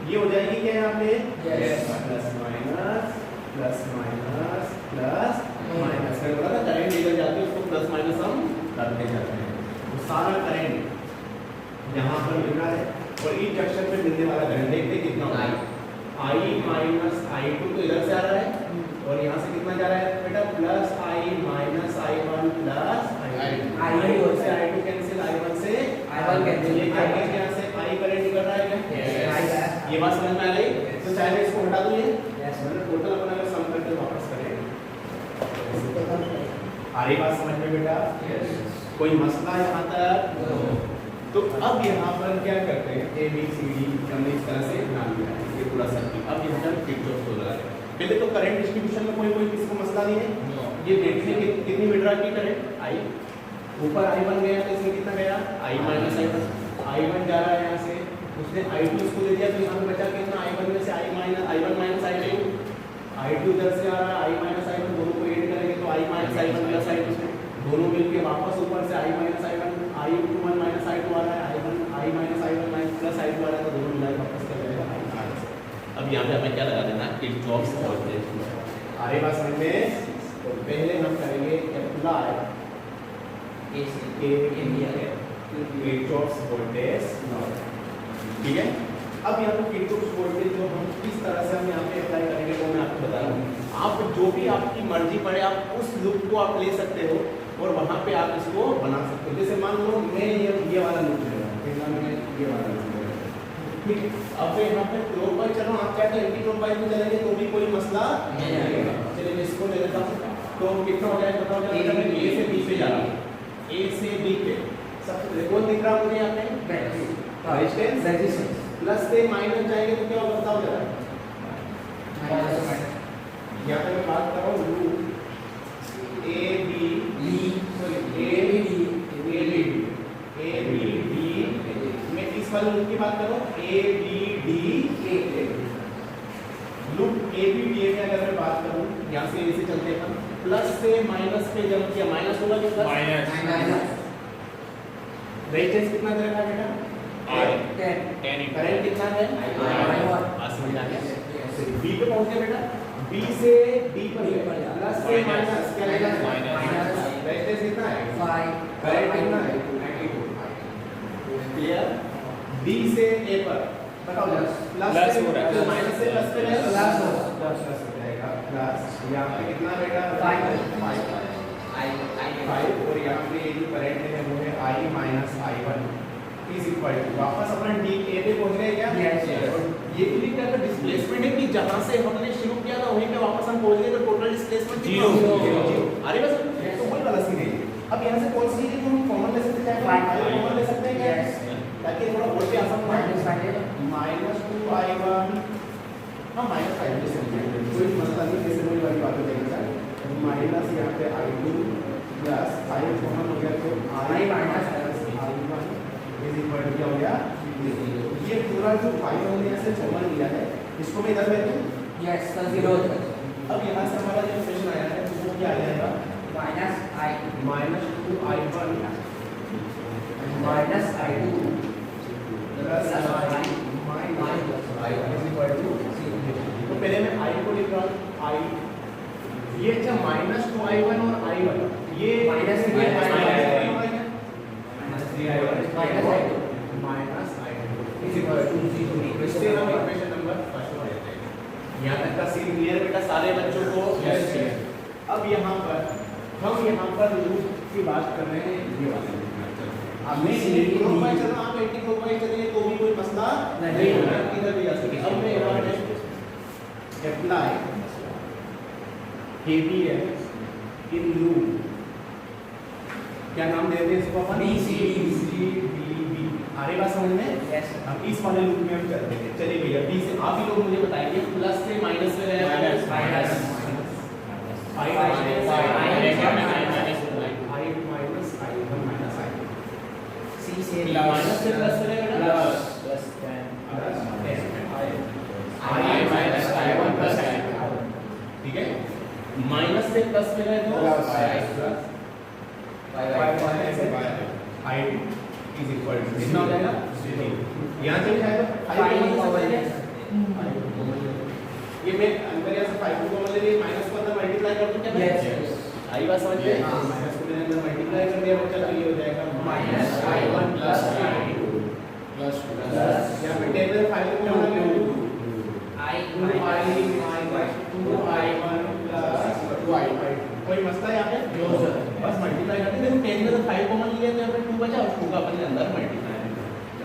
ये हो जाएगी क्या यहाँ पे? Yes. Plus minus plus minus plus minus, मैंने बोला था करंट इधर जाती है उसको प्लस माइनस हम करते जाते हैं, तो सारा करंट यहाँ पर मिल रहा है और इस जंक्शन पे मिलने वाला करंट देखते कितना होगा I माइनस I2 तो इधर से आ रहा है और यहाँ से कितना जा रहा है बेटा plus I minus I1 plus I2 से I2 कैंसिल I1 से I1 कैंसिल, ये क्या है यहाँ से I करंट निकल रहा है क्या? ये बात समझ में आ गई? तो चाहे मैं इसको हटा दूँ ये मैंने टोटल अपना अगर सम करके वापस करें, आ रही बात समझ में बेटा? कोई मसला यहाँ तक? तो अब यहाँ पर क्या करते हैं A B C D हमने इस तरह से नाम दिया है ये पूरा सर्किट। अब यहाँ पर किरचॉफ लॉ लगा रहे हैं। पहले तो करंट डिस्ट्रीब्यूशन में कोई किसी को मसला नहीं है, ये देखने की कितनी विड्रॉ की करंट I ऊपर I1 गया तो इसमें कितना गया I माइनस I1 जा रहा है यहाँ से, उसने I2 इसको दे दिया तो यहाँ पे बचा कितना I1 में से I1 माइनस I2 इधर से आ रहा है I माइनस I1, दोनों को ऐड करेंगे तो I minus I1 plus I2 से दोनों मिलके वापस ऊपर से I minus I1 I1 minus I2 आ रहा है, I minus I1 minus plus I2 आ रहा है, तो दोनों मिलाकर वापस कर देगा I। अब यहाँ पे हमें क्या लगा देना किरचॉफ्स वोल्टेज। आगे बात समझ में? तो पहले हम करेंगे अप्लाई किरचॉफ्स वोल्टेज लॉ, ठीक है? अब यहाँ पे किरचॉफ्स वोल्टेज जो हम किस तरह से हम यहाँ पे अप्लाई करेंगे वो मैं आपको बता रहा हूँ। आप जो भी आपकी मर्जी पड़े आप उस लूप को आप ले सकते हो और वहाँ पे आप इसको बना सकते हो। जैसे मान लो मैं ये वाला लूप ले रहा हूँ, मैं ये वाला लूप ले रहा हूँ, ठीक है? अब यहाँ पे क्लॉकवाइज चलो, आप चाहे तो एंटी क्लॉकवाइज में चलेंगे तो भी कोई मसला नहीं आएगा। चलिए मैं इसको ले लेता हूँ, तो कितना हो जाएगा बताओ? मैं A से B पे जा रहा हूँ, A से B पे सबसे कौन दिख रहा है मुझे यहाँ पे? रेजिस्टेंस प्लस से माइनस जाएंगे तो क्या होगा बताओ जरा? यहाँ पे मैं बात कर रहा हूँ लूप A B D मैं इस वाले लूप की बात कर रहा हूँ A B D A loop A B D में अगर मैं बात करूँ यहाँ से A से चलते हैं प्लस से माइनस पे जब किया माइनस होगा कि प्लस? माइनस। रेजिस्टेंस कितना दे रखा है बेटा? 10। करंट कितना है? समझ आ गया? B पे पहुंच गया बेटा, B से D पर प्लस से माइनस क्या लेगा? माइनस। रेजिस्टेंस कितना है? 5। करंट कितना है? 92। क्लियर? D से A पर बताओ जरा, प्लस से माइनस से प्लस पे प्लस हो जाएगा प्लस, यहाँ पे कितना बेटा? 5 और यहाँ पे ये जो करंट है वो है I minus I1 is equal to वापस अपना D A पे पहुंच गए क्या? ये भी क्या है डिस्प्लेसमेंट है कि जहां से हमने शुरू किया था वहीं पे वापस हम पहुंच गए तो टोटल डिस्प्लेसमेंट 0। अरे बस तो कोई वाला सीन नहीं। अब यहां से कौन सी चीज हम कॉमन ले सकते हैं? कॉमन ले सकते हैं क्या? ताकि थोड़ा और भी आसान हो। माइनस 2I1 हां माइनस I2 से कोई मसला नहीं, जैसे वही वाली बात हो जाएगी सर। माइनस यहां पे I2 प्लस I कॉमन हो गया तो I minus I1 is equal to क्या हो गया? ये पूरा जो 5 हमने यहाँ से कॉमन लिया है इसको मैं इधर ले लूँ? Yes sir 0। अब यहाँ से हमारा जो एक्सप्रेशन आया है वो क्या आ जाएगा? Minus 2I1 minus I2 plus I is equal to 0। तो पहले मैं I को लिख रहा हूँ I, ये अच्छा माइनस 2I1 और I1 ये minus 3I1 minus I2 is equal to 0। इससे हम इक्वेशन नंबर फर्स्ट हो जाते हैं। यहाँ तक का सीन क्लियर बेटा सारे बच्चों को? यस। अब यहाँ पर लूप की बात कर रहे हैं, ये वाला आप एंटी क्लॉकवाइज चलो, आप एंटी क्लॉकवाइज चलेंगे तो भी कोई मसला नहीं होगा, किधर भी जा सकते। अब मैं यहाँ पे अप्लाई KVL इन लूप, क्या नाम देते हैं इसको अपन? BCD आ रही बात समझ में? Yes. हम इस वाले लूप में हम चलते हैं। चलिए भैया डी से आप ही लोग मुझे बताइए प्लस से माइनस में गया Minus. Minus I I minus I minus I C से माइनस से प्लस में गया ना plus 10 I minus I1 plus ठीक है माइनस से प्लस में गए तो I is equal to कितना हो जाएगा यहाँ से जाएगा 5 ये मैं अंदर यहाँ से 5 को ले लिए माइनस को अंदर मल्टीप्लाई कर दूं क्या मैं आई बात समझ गए हाँ। माइनस को मैंने अंदर मल्टीप्लाई कर दिया बच्चा तो ये हो जाएगा Minus I1 plus I2 plus यहाँ पे 10 में 5 को ले लिए कोई मसला है यहाँ पे बस मल्टीप्लाई करते हैं 10 में तो 5 कॉमन लिया तो यहाँ पे 2 बचा और 2 का अपन ने अंदर मल्टीप्लाई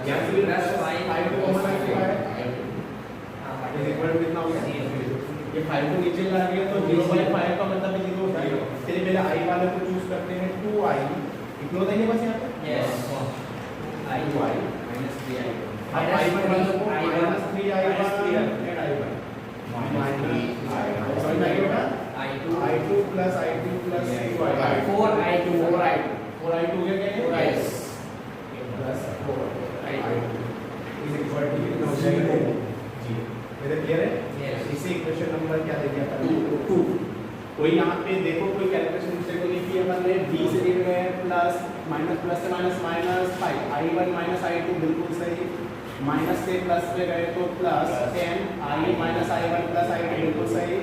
यहाँ से भी प्लस 5 को कॉमन रखा है इज इक्वल टू कितना हो गया ये 5 को नीचे ला दिया तो 0/5 का मतलब 0 होता है चलिए पहले i वाले को चूज करते हैं 2i इतना होता है बस यहाँ पे Yes. I 2i minus 3I अब i1 वाले को -3i1 and i1 समझ में आ गया बेटा I2 I2 plus 2i 4I2 4i2 हो गया क्या ये? Yes. Plus 4i2 is equal to कितना हो जाएगा? जी मेरे क्लियर है? Yes. इसे इक्वेशन नंबर क्या दे दिया अपन 2 कोई यहाँ पे देखो कोई कैलकुलेशन दूसरे को नहीं की अपन ने d से दिए गए प्लस माइनस प्लस से minus minus 5 i1 minus i2 बिल्कुल सही माइनस से प्लस पे गए तो plus 10 i minus i1 plus i2 बिल्कुल सही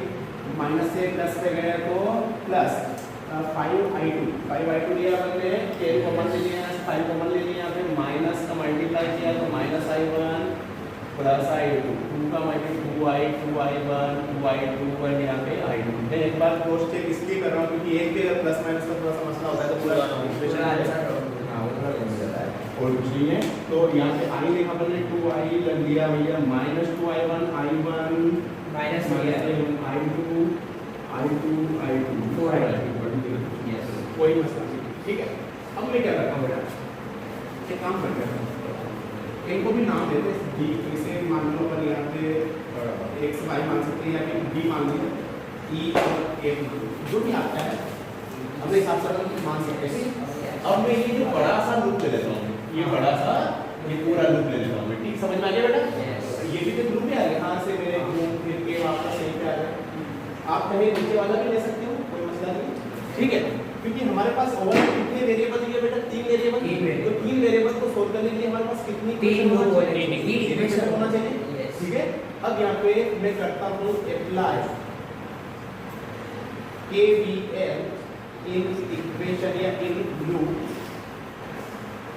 माइनस से प्लस पे गए तो प्लस 5i2 लिया अपन ने 10 कॉमन ले लिया 5 कॉमन ले लिया यहाँ पे माइनस का मल्टीप्लाई किया तो माइनस i1 प्लस i2 2 का मल्टीप्लाई 2i1 2i2 और यहाँ पे i2 मैं एक बार क्रॉस चेक इसलिए कर रहा हूँ क्योंकि एक भी अगर प्लस माइनस का थोड़ा सा मसला होता है तो पूरा इक्वेशन हाँ पूरा बन जाता है और कुछ नहीं है तो यहाँ पे i देखा अपन ने 2i लग लिया भैया minus 2i1 i1 minus I2 Yes. कोई मसला नहीं ठीक है अब मैं क्या करता हूँ बेटा ये काम करते हैं इनको भी नाम देते हैं डी इसे मान लो अपन यहाँ पे x y मान सकते हैं या फिर d मान लीजिए e और f जो भी आता है अपने हिसाब से अपन मान सकते हैं अब मैं ये जो बड़ा सा लूप ले लेता हूँ ये बड़ा सा ये पूरा लूप ले लेता हूँ मैं ठीक समझ में आ गया बेटा Yes. ये भी तो लूप है यहाँ से मेरे घूम फिर के वापस सही पे आ जाए आप कहीं नीचे वाला भी ले सकते हो कोई मसला नहीं ठीक है क्योंकि हमारे पास ओवरऑल कितने वेरिएबल दिए बेटा 3 वेरिएबल तो 3 वेरिएबल को सोल्व करने के लिए हमारे पास कितनी इक्वेशन होना चाहिए ठीक है अब यहाँ पे मैं करता हूँ अप्लाई KVL इन इक्वेशन या इन लूप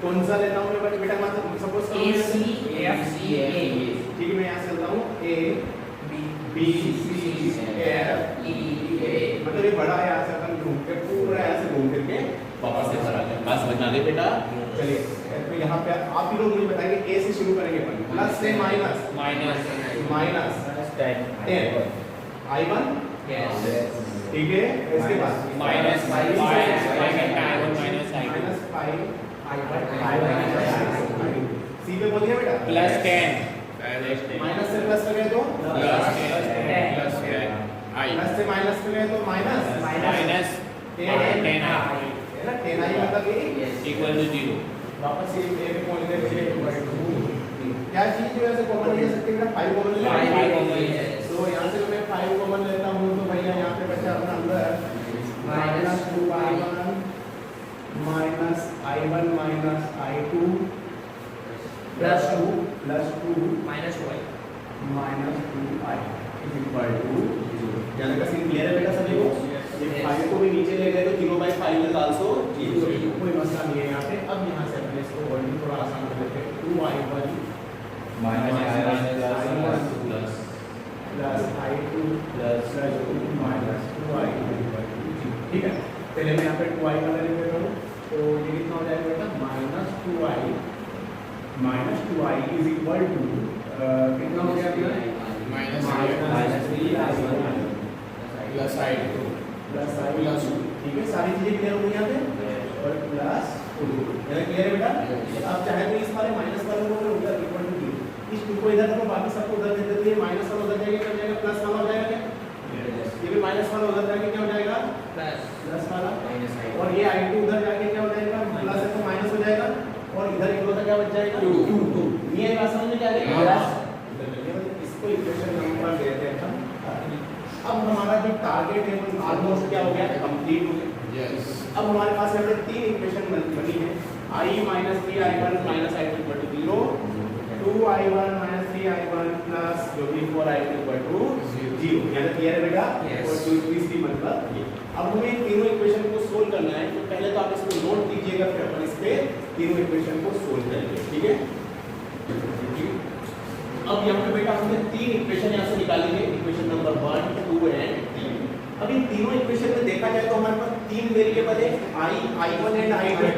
कौन सा लेता हूँ मैं बेटा मतलब suppose A C F C A ठीक है मैं यहाँ से लेता हूँ A B C F E A मतलब ये बड़ा है यहाँ से अपन घूम के पूरा यहाँ से घूम करके वापस से भरा जाए बात समझ में आ गई बेटा चलिए तो यहाँ पे आप भी लोग मुझे बताएंगे A से शुरू करेंगे अपन प्लस से माइनस माइनस 10 I1 ठीक है इसके बाद माइनस 5 सी पे बोलिए बेटा प्लस 10 माइनस से प्लस पे गए तो प्लस 10 आई प्लस से माइनस पे गए तो माइनस माइनस 10 है ना 10 आई मतलब ये इक्वल टू 0 वापस ये ए पे पहुंच गए मुझे क्या चीज जो ऐसे कॉमन ले सकते हैं 5 कॉमन ले तो यहां से मैं 5 कॉमन लेता हूं तो भैया यहां पे बचा अपना अंदर minus 2i1 minus i1 minus i2 plus 2 minus y minus 2i is equal to 0 यानी का सीन क्लियर है बेटा सभी को ये 5 को भी नीचे ले गए तो 0/5 इज आल्सो 0 कोई मसला नहीं है यहाँ पे अब यहाँ से अपने इसको वर्डिंग थोड़ा आसान कर लेते हैं 2i1 plus i2 plus 2 minus 2i2 ठीक है पहले मैं यहाँ पे 2i का ले लेता हूँ तो ये कितना हो जाएगा बेटा minus 2i is equal to कितना हो गया भैया माइनस प्लस i2 ठीक है सारी चीजें क्लियर हो गई यहाँ पे और प्लस क्लियर है बेटा? अब चाहे तो इस वाले माइनस वाले को मैं उधर इक्वल टू जीरो, इस टू को इधर रखो, बाकी सबको उधर दे देते हैं, माइनस वाला उधर जाएगा, क्या हो जाएगा? प्लस वाला हो जाएगा क्या? ये भी माइनस वाला उधर जाके क्या हो जाएगा? प्लस वाला। और ये i2 उधर जाके क्या हो जाएगा? प्लस है तो माइनस हो जाएगा, और इधर इक्वल क्या बच जाएगा? 2। ये बात समझ में क्या आ रही है? इसको इक्वेशन नंबर दे देते हैं हम। अब हमारा जो टारगेट है वो ऑलमोस्ट क्या हो गया? कंप्लीट हो गया। अब हमारे पास यहाँ पे तीन इक्वेशन बनी है, i minus 3i1 minus i2 equal to 0, 2i1 minus 3i1 plus जो भी 4i2 equal to 0। यानी क्लियर है बेटा? और तीसरी मतलब ये। अब हमें तीनों इक्वेशन को सोल्व करना है, तो पहले तो आप इसको नोट कीजिएगा, फिर अपन इस पे तीनों इक्वेशन को सोल्व करेंगे, ठीक है? अब यहाँ पे बेटा हमने तीन इक्वेशन यहाँ से निकाली है, इक्वेशन नंबर 1, 2 एंड 3। अब इन तीनों इक्वेशन में देखा जाए तो हमारे पास तीन वेरिएबल है, i1 एंड i2,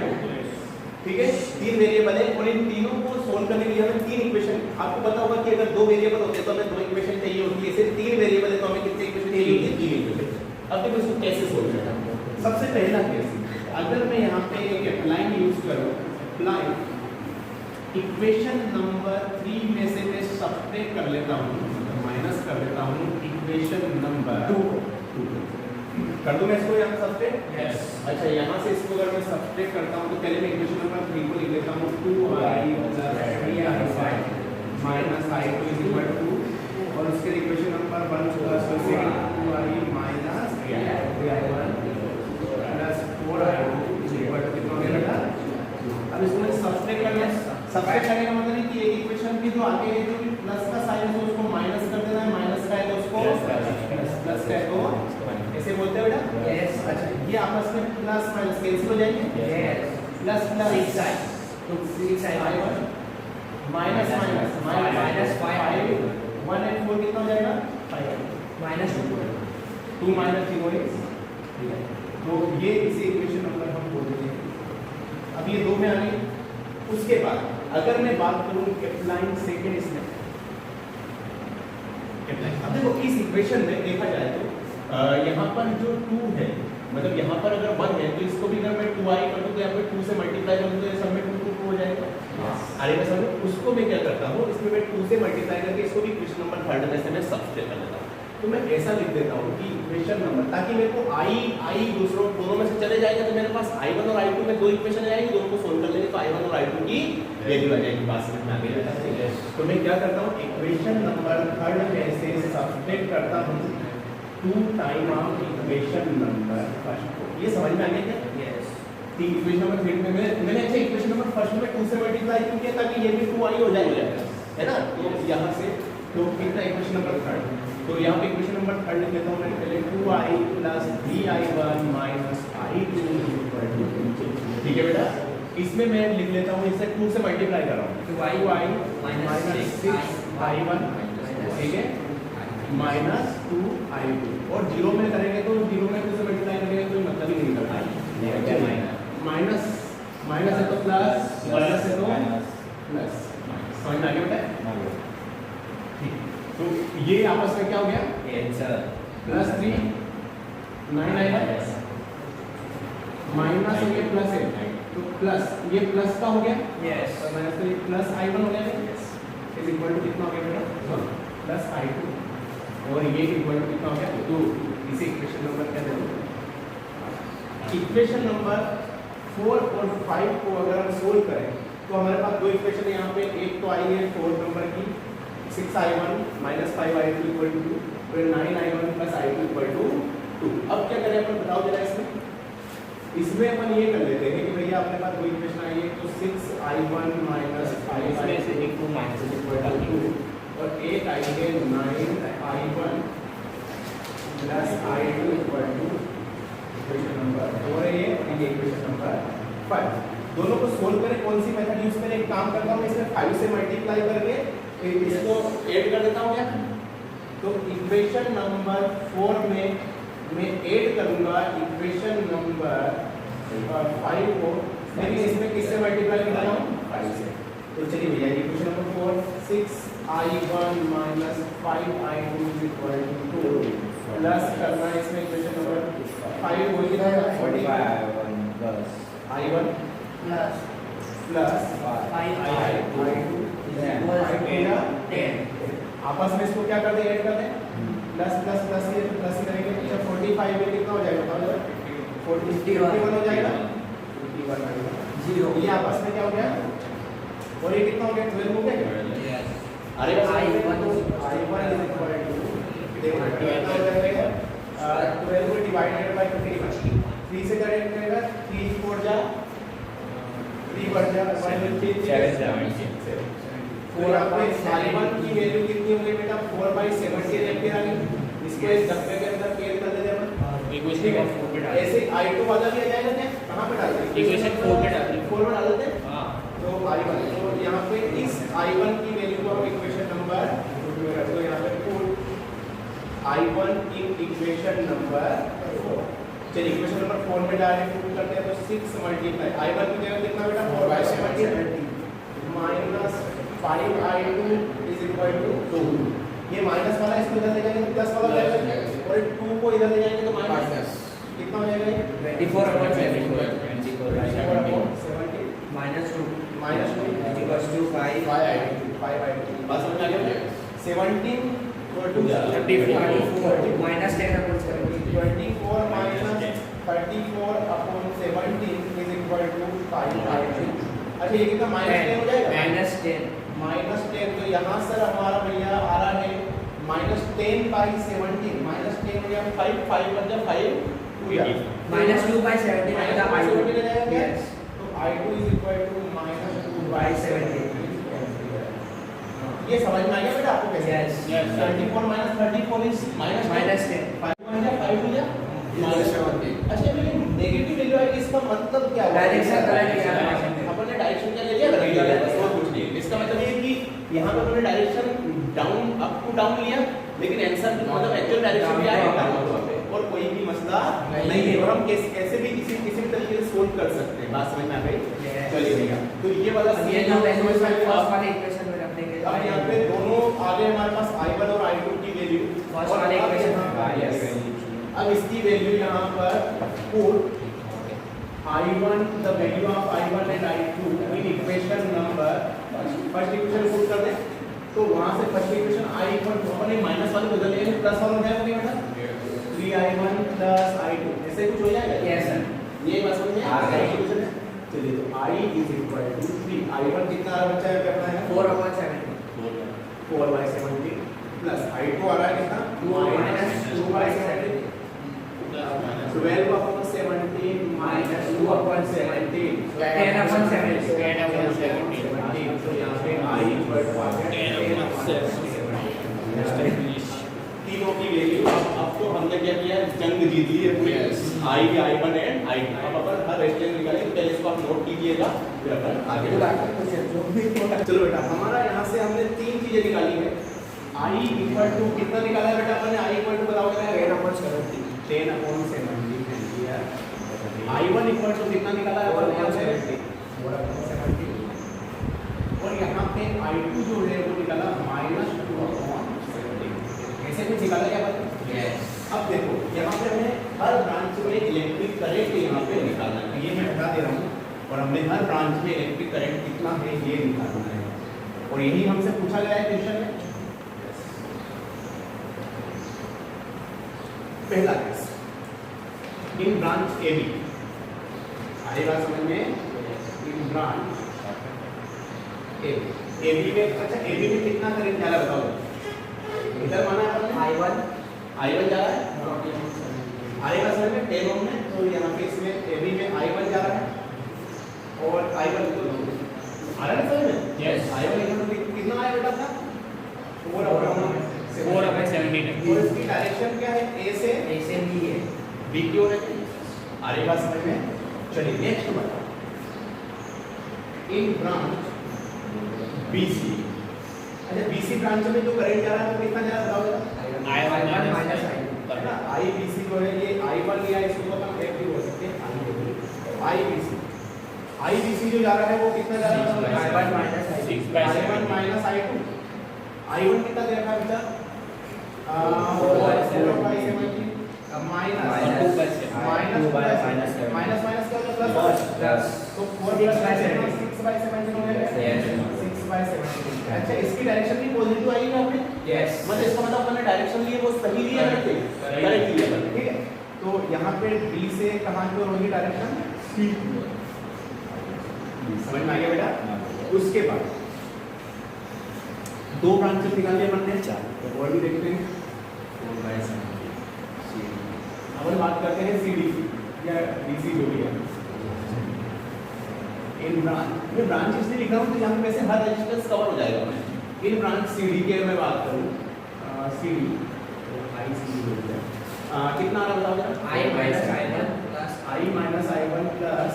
ठीक है? तीन वेरिएबल है, और इन तीनों को सोल्व करने के लिए हमें तीन इक्वेशन, आपको पता होगा कि अगर दो वेरिएबल होते तो हमें दो इक्वेशन चाहिए होती है, सिर्फ तीन वेरिएबल है तो हमें कितने इक्वेशन चाहिए होती है? तीन इक्वेशन। अब देखो इसको कैसे सोल्व करना है। सबसे पहला केस, अगर मैं यहाँ पे एक अप्लाइन यूज करूँ, अप्लाई इक्वेशन नंबर 3 में से मैं सब्ट्रैक्ट कर लेता हूँ, माइनस कर लेता हूँ इक्वेशन नंबर 2 कर दूं मैं इसको यहाँ सब्ट्रैक्ट? यस। अच्छा, यहाँ से इसको अगर मैं सब्ट्रैक्ट करता हूँ तो पहले मैं इक्वेशन नंबर 3 को लिख लेता हूँ, 2i plus 3i minus i2 is equal to, और उसके equation number 1 plus 2i minus 3i1 plus 4i2 is equal to कितना हो गया बेटा? अब इसको मैं सब्ट्रैक्ट करना है, सब्ट्रैक्ट करने का मतलब है कि एक इक्वेशन की जो आगे है जो प्लस का साइन है उसको माइनस कर देना है, माइनस का है तो उसको प्लस का है तो ऐसे बोलते हैं बेटा? यस। अच्छा, ये आपस में प्लस माइनस कैंसिल हो जाएंगे, यस। प्लस प्लस 6i तो 6i1 minus minus minus 5i2 1 and 4 कितना हो जाएगा? 5i2 minus 2 माइनस 0 is, ठीक है? तो ये इसे इक्वेशन नंबर हम बोलते हैं। अब ये दो में आ गई। उसके बाद अगर मैं बात करूं अप्लाइंग सेकंड इसमें, अब देखो इस इक्वेशन में देखा जाए तो यहाँ पर जो 2 है, मतलब यहाँ पर अगर 1 है तो इसको भी अगर मैं 2i कर दूं तो यहाँ पे 2 से मल्टीप्लाई कर दूं तो ये सब में 2 हो जाएगा। अरे मैं समझो उसको मैं क्या करता हूँ, इसमें मैं 2 से मल्टीप्लाई करके इसको भी इक्वेशन नंबर 3 में से मैं सब्स्टिट्यूट कर लेता हूँ। तो मैं ऐसा लिख देता हूँ कि इक्वेशन नंबर, ताकि मेरे को i दोनों में से चले जाएगा तो मेरे पास i1 और i2 में दो इक्वेशन आएगी, दोनों को सोल्व कर लेंगे तो i1 और i2 की वैल्यू आ जाएगी, पास में आ गई। तो मैं क्या करता हूँ, इक्वेशन नंबर 3 में से सब्स्टिट्यूट करता हूँ 2 टाइम ऑफ इक्वेशन नंबर 1। ये समझ में आ गया क्या? यस। इक्वेशन नंबर 3 में मैंने अच्छा इक्वेशन नंबर 1 में 2 से मल्टीप्लाई क्यों किया, ताकि ये भी 2i हो जाएगा, है ना? तो यहाँ से तो कितना इक्वेशन नंबर 3, तो यहाँ पे इक्वेशन नंबर 3 लिख लेता हूँ मैं पहले, 2i plus 3i1 minus i2 equal to, ठीक है बेटा? इसमें मैं लिख लेता हूँ, इसे 2 से मल्टीप्लाई कर रहा हूँ, 2i minus 6i1, ठीक है, माइनस 2i2, और 0 में करेंगे तो 0 में 2 से मल्टीप्लाई करेंगे तो मतलब ही नहीं निकलता, माइनस माइनस है तो प्लस, माइनस है तो प्लस, समझ में आ गया बेटा? तो ये आपस में क्या हो गया? आंसर प्लस 3 9i1 माइनस ये प्लस है तो प्लस, ये प्लस का हो गया, यस। और माइनस 3 प्लस i1 हो गया, यस, इज इक्वल टू कितना हो गया बेटा? प्लस i2, और ये इक्वल टू कितना हो गया? 2। इसे इक्वेशन नंबर क्या देते हैं? इक्वेशन नंबर 4 और 5 को अगर हम सोल्व करें तो हमारे पास दो इक्वेशन है यहाँ पे, एक तो आई है 4 नंबर की 6i1 minus 5i2 equal to 2, फिर 9i1 plus i2 equal to 2। अब क्या करें अपन, बताओ जरा इसमें अपन ये कर लेते हैं कि भैया अपने पास दो इक्वेशन आई है, तो 6i1 minus 5i2 से एक 2 माइनस equal to 2, और एक आई है 9i1 plus i2 equal to equation number 4 है ये इक्वेशन नंबर 5। दोनों को सोल्व करें, कौन सी मेथड यूज करें? एक काम करता हूँ, इसमें 5 से मल्टीप्लाई करके इसको ऐड कर देता हूँ क्या? तो इक्वेशन नंबर 4 में मैं ऐड करूंगा इक्वेशन नंबर 5 को, लेकिन इसमें किससे मल्टीप्लाई कर रहा हूँ? 5 से। तो चलिए भैया equation number 4 6i1 minus 5i2 equal to 2 plus करना है इसमें इक्वेशन नंबर 5 हो जाएगा 45 i1 प्लस प्लस 5 I2 आपस में इसको क्या कर दें, ऐड कर दें, प्लस प्लस प्लस ये प्लस ही करेंगे। अच्छा 45 में कितना हो जाएगा बताओ जरा, 51 हो जाएगा, 51 आएगा 0। ये आपस में क्या हो गया, और ये कितना हो गया, 12 हो गया क्या? अरे बस I1 is equal to देखो कितना हो जाएगा, 12 को डिवाइडेड बाय 51, 3 से करेंगे 3 4 जा 3 बढ़ जा 1 3 7 4 पे I1 की वैल्यू कितनी हो गई बेटा, 4/70 एम्पीयर आ गई। इसको इस डब्बे के अंदर पेड़ कर देते हैं इक्वेशन 4 पे डाल ऐसे I2 वाला भी आ जाएगा क्या, कहां पे डालते हैं, इक्वेशन 4 पे डाल दें। 4 में डाल देते हैं। हां तो I1 तो यहां पे इस I1 की वैल्यू को हम इक्वेशन नंबर तो यहां पे पुट I1 की इक्वेशन नंबर 4, चलिए इक्वेशन नंबर 4 में डायरेक्ट पुट करते हैं तो 6 मल्टीप्लाई I1 की जगह कितना बेटा 4/70 minus 5I2 is equal to 2। ये माइनस वाला इसको इधर ले जाएंगे तो प्लस वाला हो जाएगा, और 2 को इधर ले जाएंगे तो माइनस कितना हो जाएगा ये 24/70 माइनस 2 equals to 5 5I2 बस समझ आ गया। 17 और 2 34 minus 10/70 24 minus 34/17 is equal to 5I2। अच्छा ये कितना माइनस 10 हो जाएगा, minus 10 तो यहाँ सर हमारा भैया आ रहा है -10/17 -10 हो गया 5 5 बन गया 5 2 या minus 2/70 माइनस आएगा I2 ले जाएगा क्या? yes तो I2 इज इक्वल टू -2/70। ये समझ में आ गया बेटा आपको कैसे? Yes. 34 - 34 इज minus 10 5 बन गया 5 हो गया -70। अच्छा लेकिन नेगेटिव वैल्यू है इसका मतलब क्या हुआ? डायरेक्शन गलत लिया है। अपन ने डायरेक्शन क्या ले लिया, गलत लिया बस और कुछ नहीं। इसका मतलब ये है कि यहाँ पे हमने direction down up to down लिया, लेकिन आंसर मतलब एक्चुअल डायरेक्शन क्या है डाउन वहाँ पे, और कोई भी मसला नहीं है, और हम कैसे भी किसी भी तरीके से सोल्व कर सकते हैं। बात समझ में आ गई? चलिए भैया तो ये वाला ये जो वैल्यू है फर्स्ट वाले इक्वेशन में रख देंगे। अब यहाँ पे दोनों आ गए हमारे पास I1 और I2 की वैल्यू, फर्स्ट वाले इक्वेशन अब इसकी वैल्यू यहाँ पर put I1 the value of I1 and I2 in equation number first equation put कर दें, तो वहां से फर्स्ट इक्वेशन I1 अपन ये माइनस वाले बदल लेंगे, प्लस वाला हो जाएगा बेटा 3I1 plus I2 ऐसे कुछ हो जाएगा। यस सर, ये बात समझ में आ गई। इक्वेशन है। चलिए तो I is equal to 3 I1 कितना आ रहा है बच्चा ये अपना है 4/70 4/70 प्लस I2 आ रहा है कितना minus 2/70 12/17 minus 2/17 10/70 तो यहाँ पे I इक्वल टू आ गया 10/70। तीनों की वैल्यू अब तो हमने क्या किया, जंग जीत ली है पूरी। I1 एंड I2 अब अपन हर रेस्टेंट निकालेंगे, पहले इसको आप नोट कीजिएगा फिर अपन आगे बढ़ेंगे। चलो बेटा हमारा यहाँ से हमने तीन चीजें निकाली है। I इक्वल टू कितना निकाला है बेटा अपन ने, I इक्वल टू बताओ क्या है 10/70 I1 इक्वल टू कितना निकाला है 1/70 और यहाँ पे I2 जो है वो निकाला -2/70 ऐसे कुछ निकाला क्या बात? अब देखो यहाँ पे हमें हर ब्रांच में इलेक्ट्रिक करंट यहाँ पे निकालना है, ये मैं बता दे रहा हूँ, और हमने हर ब्रांच में इलेक्ट्रिक करंट कितना है ये निकालना है, और यही हमसे पूछा गया है क्वेश्चन में। पहला case in branch A B, आएगा समझ में, इन ब्रांच ए बी में, अच्छा ए बी में कितना करंट जा रहा है बताओ, इधर माना है अपन I1 जा रहा है, आएगा समझ में 10 ओम में, तो यहाँ पे इसमें ए बी में I1 जा रहा है, और I1 तो आ रहा है समझ में, यस I1 कितना आया बेटा था 4/17 और इसकी डायरेक्शन क्या है, ए से ऐसे भी है बी की ओर है, आएगा समझ में। चलिए नेक्स्ट बताओ इन ब्रांच BC, अच्छा BC ब्रांच में जो करंट जा रहा है वो कितना जा रहा है बताओ I1 minus है ना, IBC जो है ये I1 लिया, इसको अपन F भी बोल सकते हैं IBC जो जा रहा है वो कितना जा रहा है I1 minus I2 I1 minus I2, I1 कितना दे रखा है बेटा माइनस क्या होगा प्लस, तो 4 + 6/17 हो गया Yes. 6/17। अच्छा इसकी डायरेक्शन भी पॉजिटिव आई है आपने? Yes. मतलब इसका मतलब अपने डायरेक्शन लिए वो सही लिया है Correct. करेक्ट लिया है, ठीक है। तो यहाँ पे डी से कहाँ की ओर होगी डायरेक्शन? सी की ओर। समझ में आ गया बेटा? उसके बाद दो ब्रांचेस निकाल लिए हमने, तो और भी देखते हैं। अब बात करते हैं सी डी या डी सी जो भी है। इन ब्रांच में ब्रांच इसलिए लिख रहा हूँ तो यहाँ पे वैसे हर रेजिस्टेंस कवर हो जाएगा। इन ब्रांच सी डी के मैं बात करूँ सी डी तो आई सी डी बोलते हैं कितना आ रहा बताओ जरा? I minus I1 plus I minus I one plus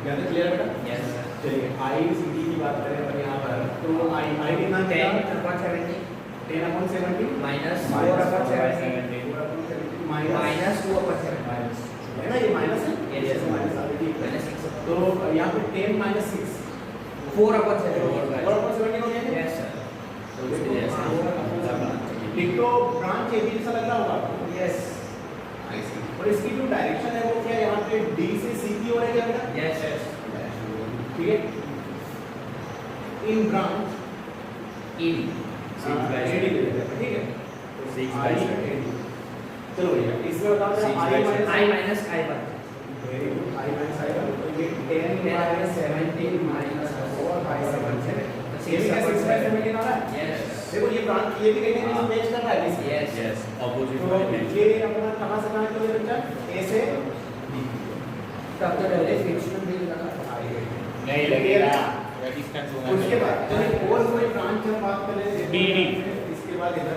ज्यादा क्लियर बेटा? yes चलिए आई सी डी की बात करें अपन यहाँ पर तो आई कितना 10/70 10/70 minus 4/70 माइनस minus 2/70 है ना, ये माइनस है Yes, yes. माइनस आ रही है। minus 6 तो यहाँ पे 10 माइनस 6 4/70 और अपन 70 हो गया है। yes sir एक तो ब्रांच ए बी जैसा लग रहा होगा आपको। yes और इसकी जो डायरेक्शन है वो क्या है, यहाँ पे डी से सी की ओर है क्या बेटा? yes yes ठीक है। इन ब्रांच ED एडी ले लेते हैं, ठीक है। Six I by seven. AD चलो भैया इसमें बताओ Six I by minus I minus I1 very good I minus I one तो ये 10 माइनस 17 माइनस 4/17 ये भी क्या 6/17 आ रहा है? yes देखो ये ब्रांच ये भी कहीं ना कहीं मैच कर रहा है इससे। yes Yes. Opposite तो by ten. ये अपना कहाँ से कहाँ चले बच्चा? ए से तब तो पहले फिक्स्ड बिल लगा नहीं लगेगा. Resistance होना उसके बाद चाहिए. चलिए और कोई ब्रांच हम बात करें BD. इसके बाद इधर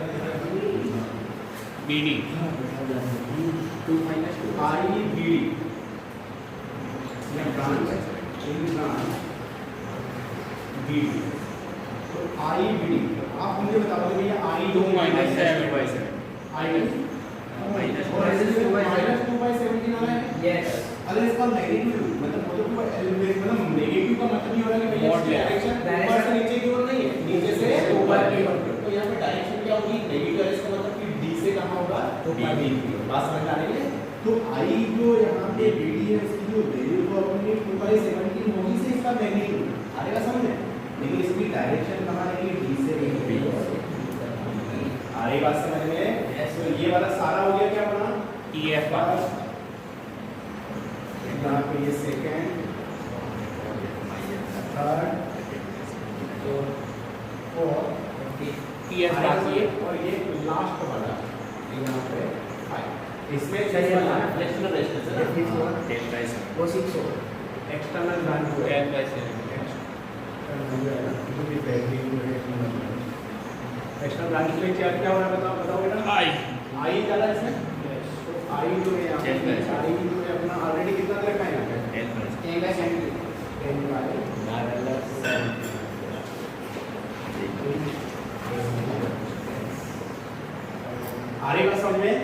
BD. 2 minus 2 आई बी डी ये ब्रांच है इन ब्रांच बी डी तो आई बी डी आप मुझे बताओ भैया आई 2 minus 7 by 7. आई minus और इसमें माइनस 2/17 आ रहा है। yes अगर इसका नेगेटिव मतलब मतलब नेगेटिव का मतलब ये हो रहा है कि भैया Not इसकी there. डायरेक्शन ऊपर से नीचे की ओर नहीं है, नीचे से ऊपर की ओर। तो यहाँ पे डायरेक्शन क्या होगी? नेगेटिव है, इसका मतलब कि डी से कहाँ होगा? ऊपर डी की ओर। बात समझ में आ रही है? तो आई जो यहाँ पे बी डी है इसकी जो वैल्यू तो अपनी 2/17 होगी से इसका नेगेटिव आएगा समझ में? लेकिन इसकी डायरेक्शन कहाँ रहेगी? डी से बी की ओर। आ रही बात समझ में? तो ये वाला सारा हो गया क्या बना? EF का. यहाँ पे ये सेकेंड थर्ड फोर्थ EF बाकी है. और ये लास्ट वाला यहाँ पे फाइव। इसमें चलिए, फ्लेक्शनल रेजिस्टेंस है This ना? one 10 by 7. वो 6 हो एक्सटर्नल ब्रांच जो है 10 by 7. एक्सटर्नल ब्रांच में क्या क्या हो रहा है बताओ बताओ बेटा? I. आई क्या है इसमें? तो आई जो है यहाँ Ten by पे seven. आई जो है अपना ऑलरेडी कितना रखा है यहाँ पे? 10 by 7. 10 by 70 10 by आ रही बात समझ में?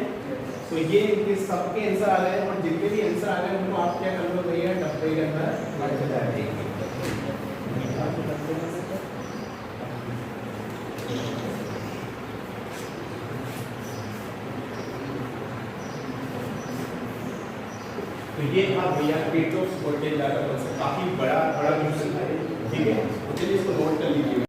तो ये सबके आंसर आ गए और जितने भी आंसर आ गए उनको आप क्या कर लो भैया डब्बे के अंदर रख जाए। तो ये था भैया किरचॉफ्स वोल्टेज लॉ का काफी बड़ा क्वेश्चन है, ठीक है? तो चलिए इसको नोट कर लीजिए।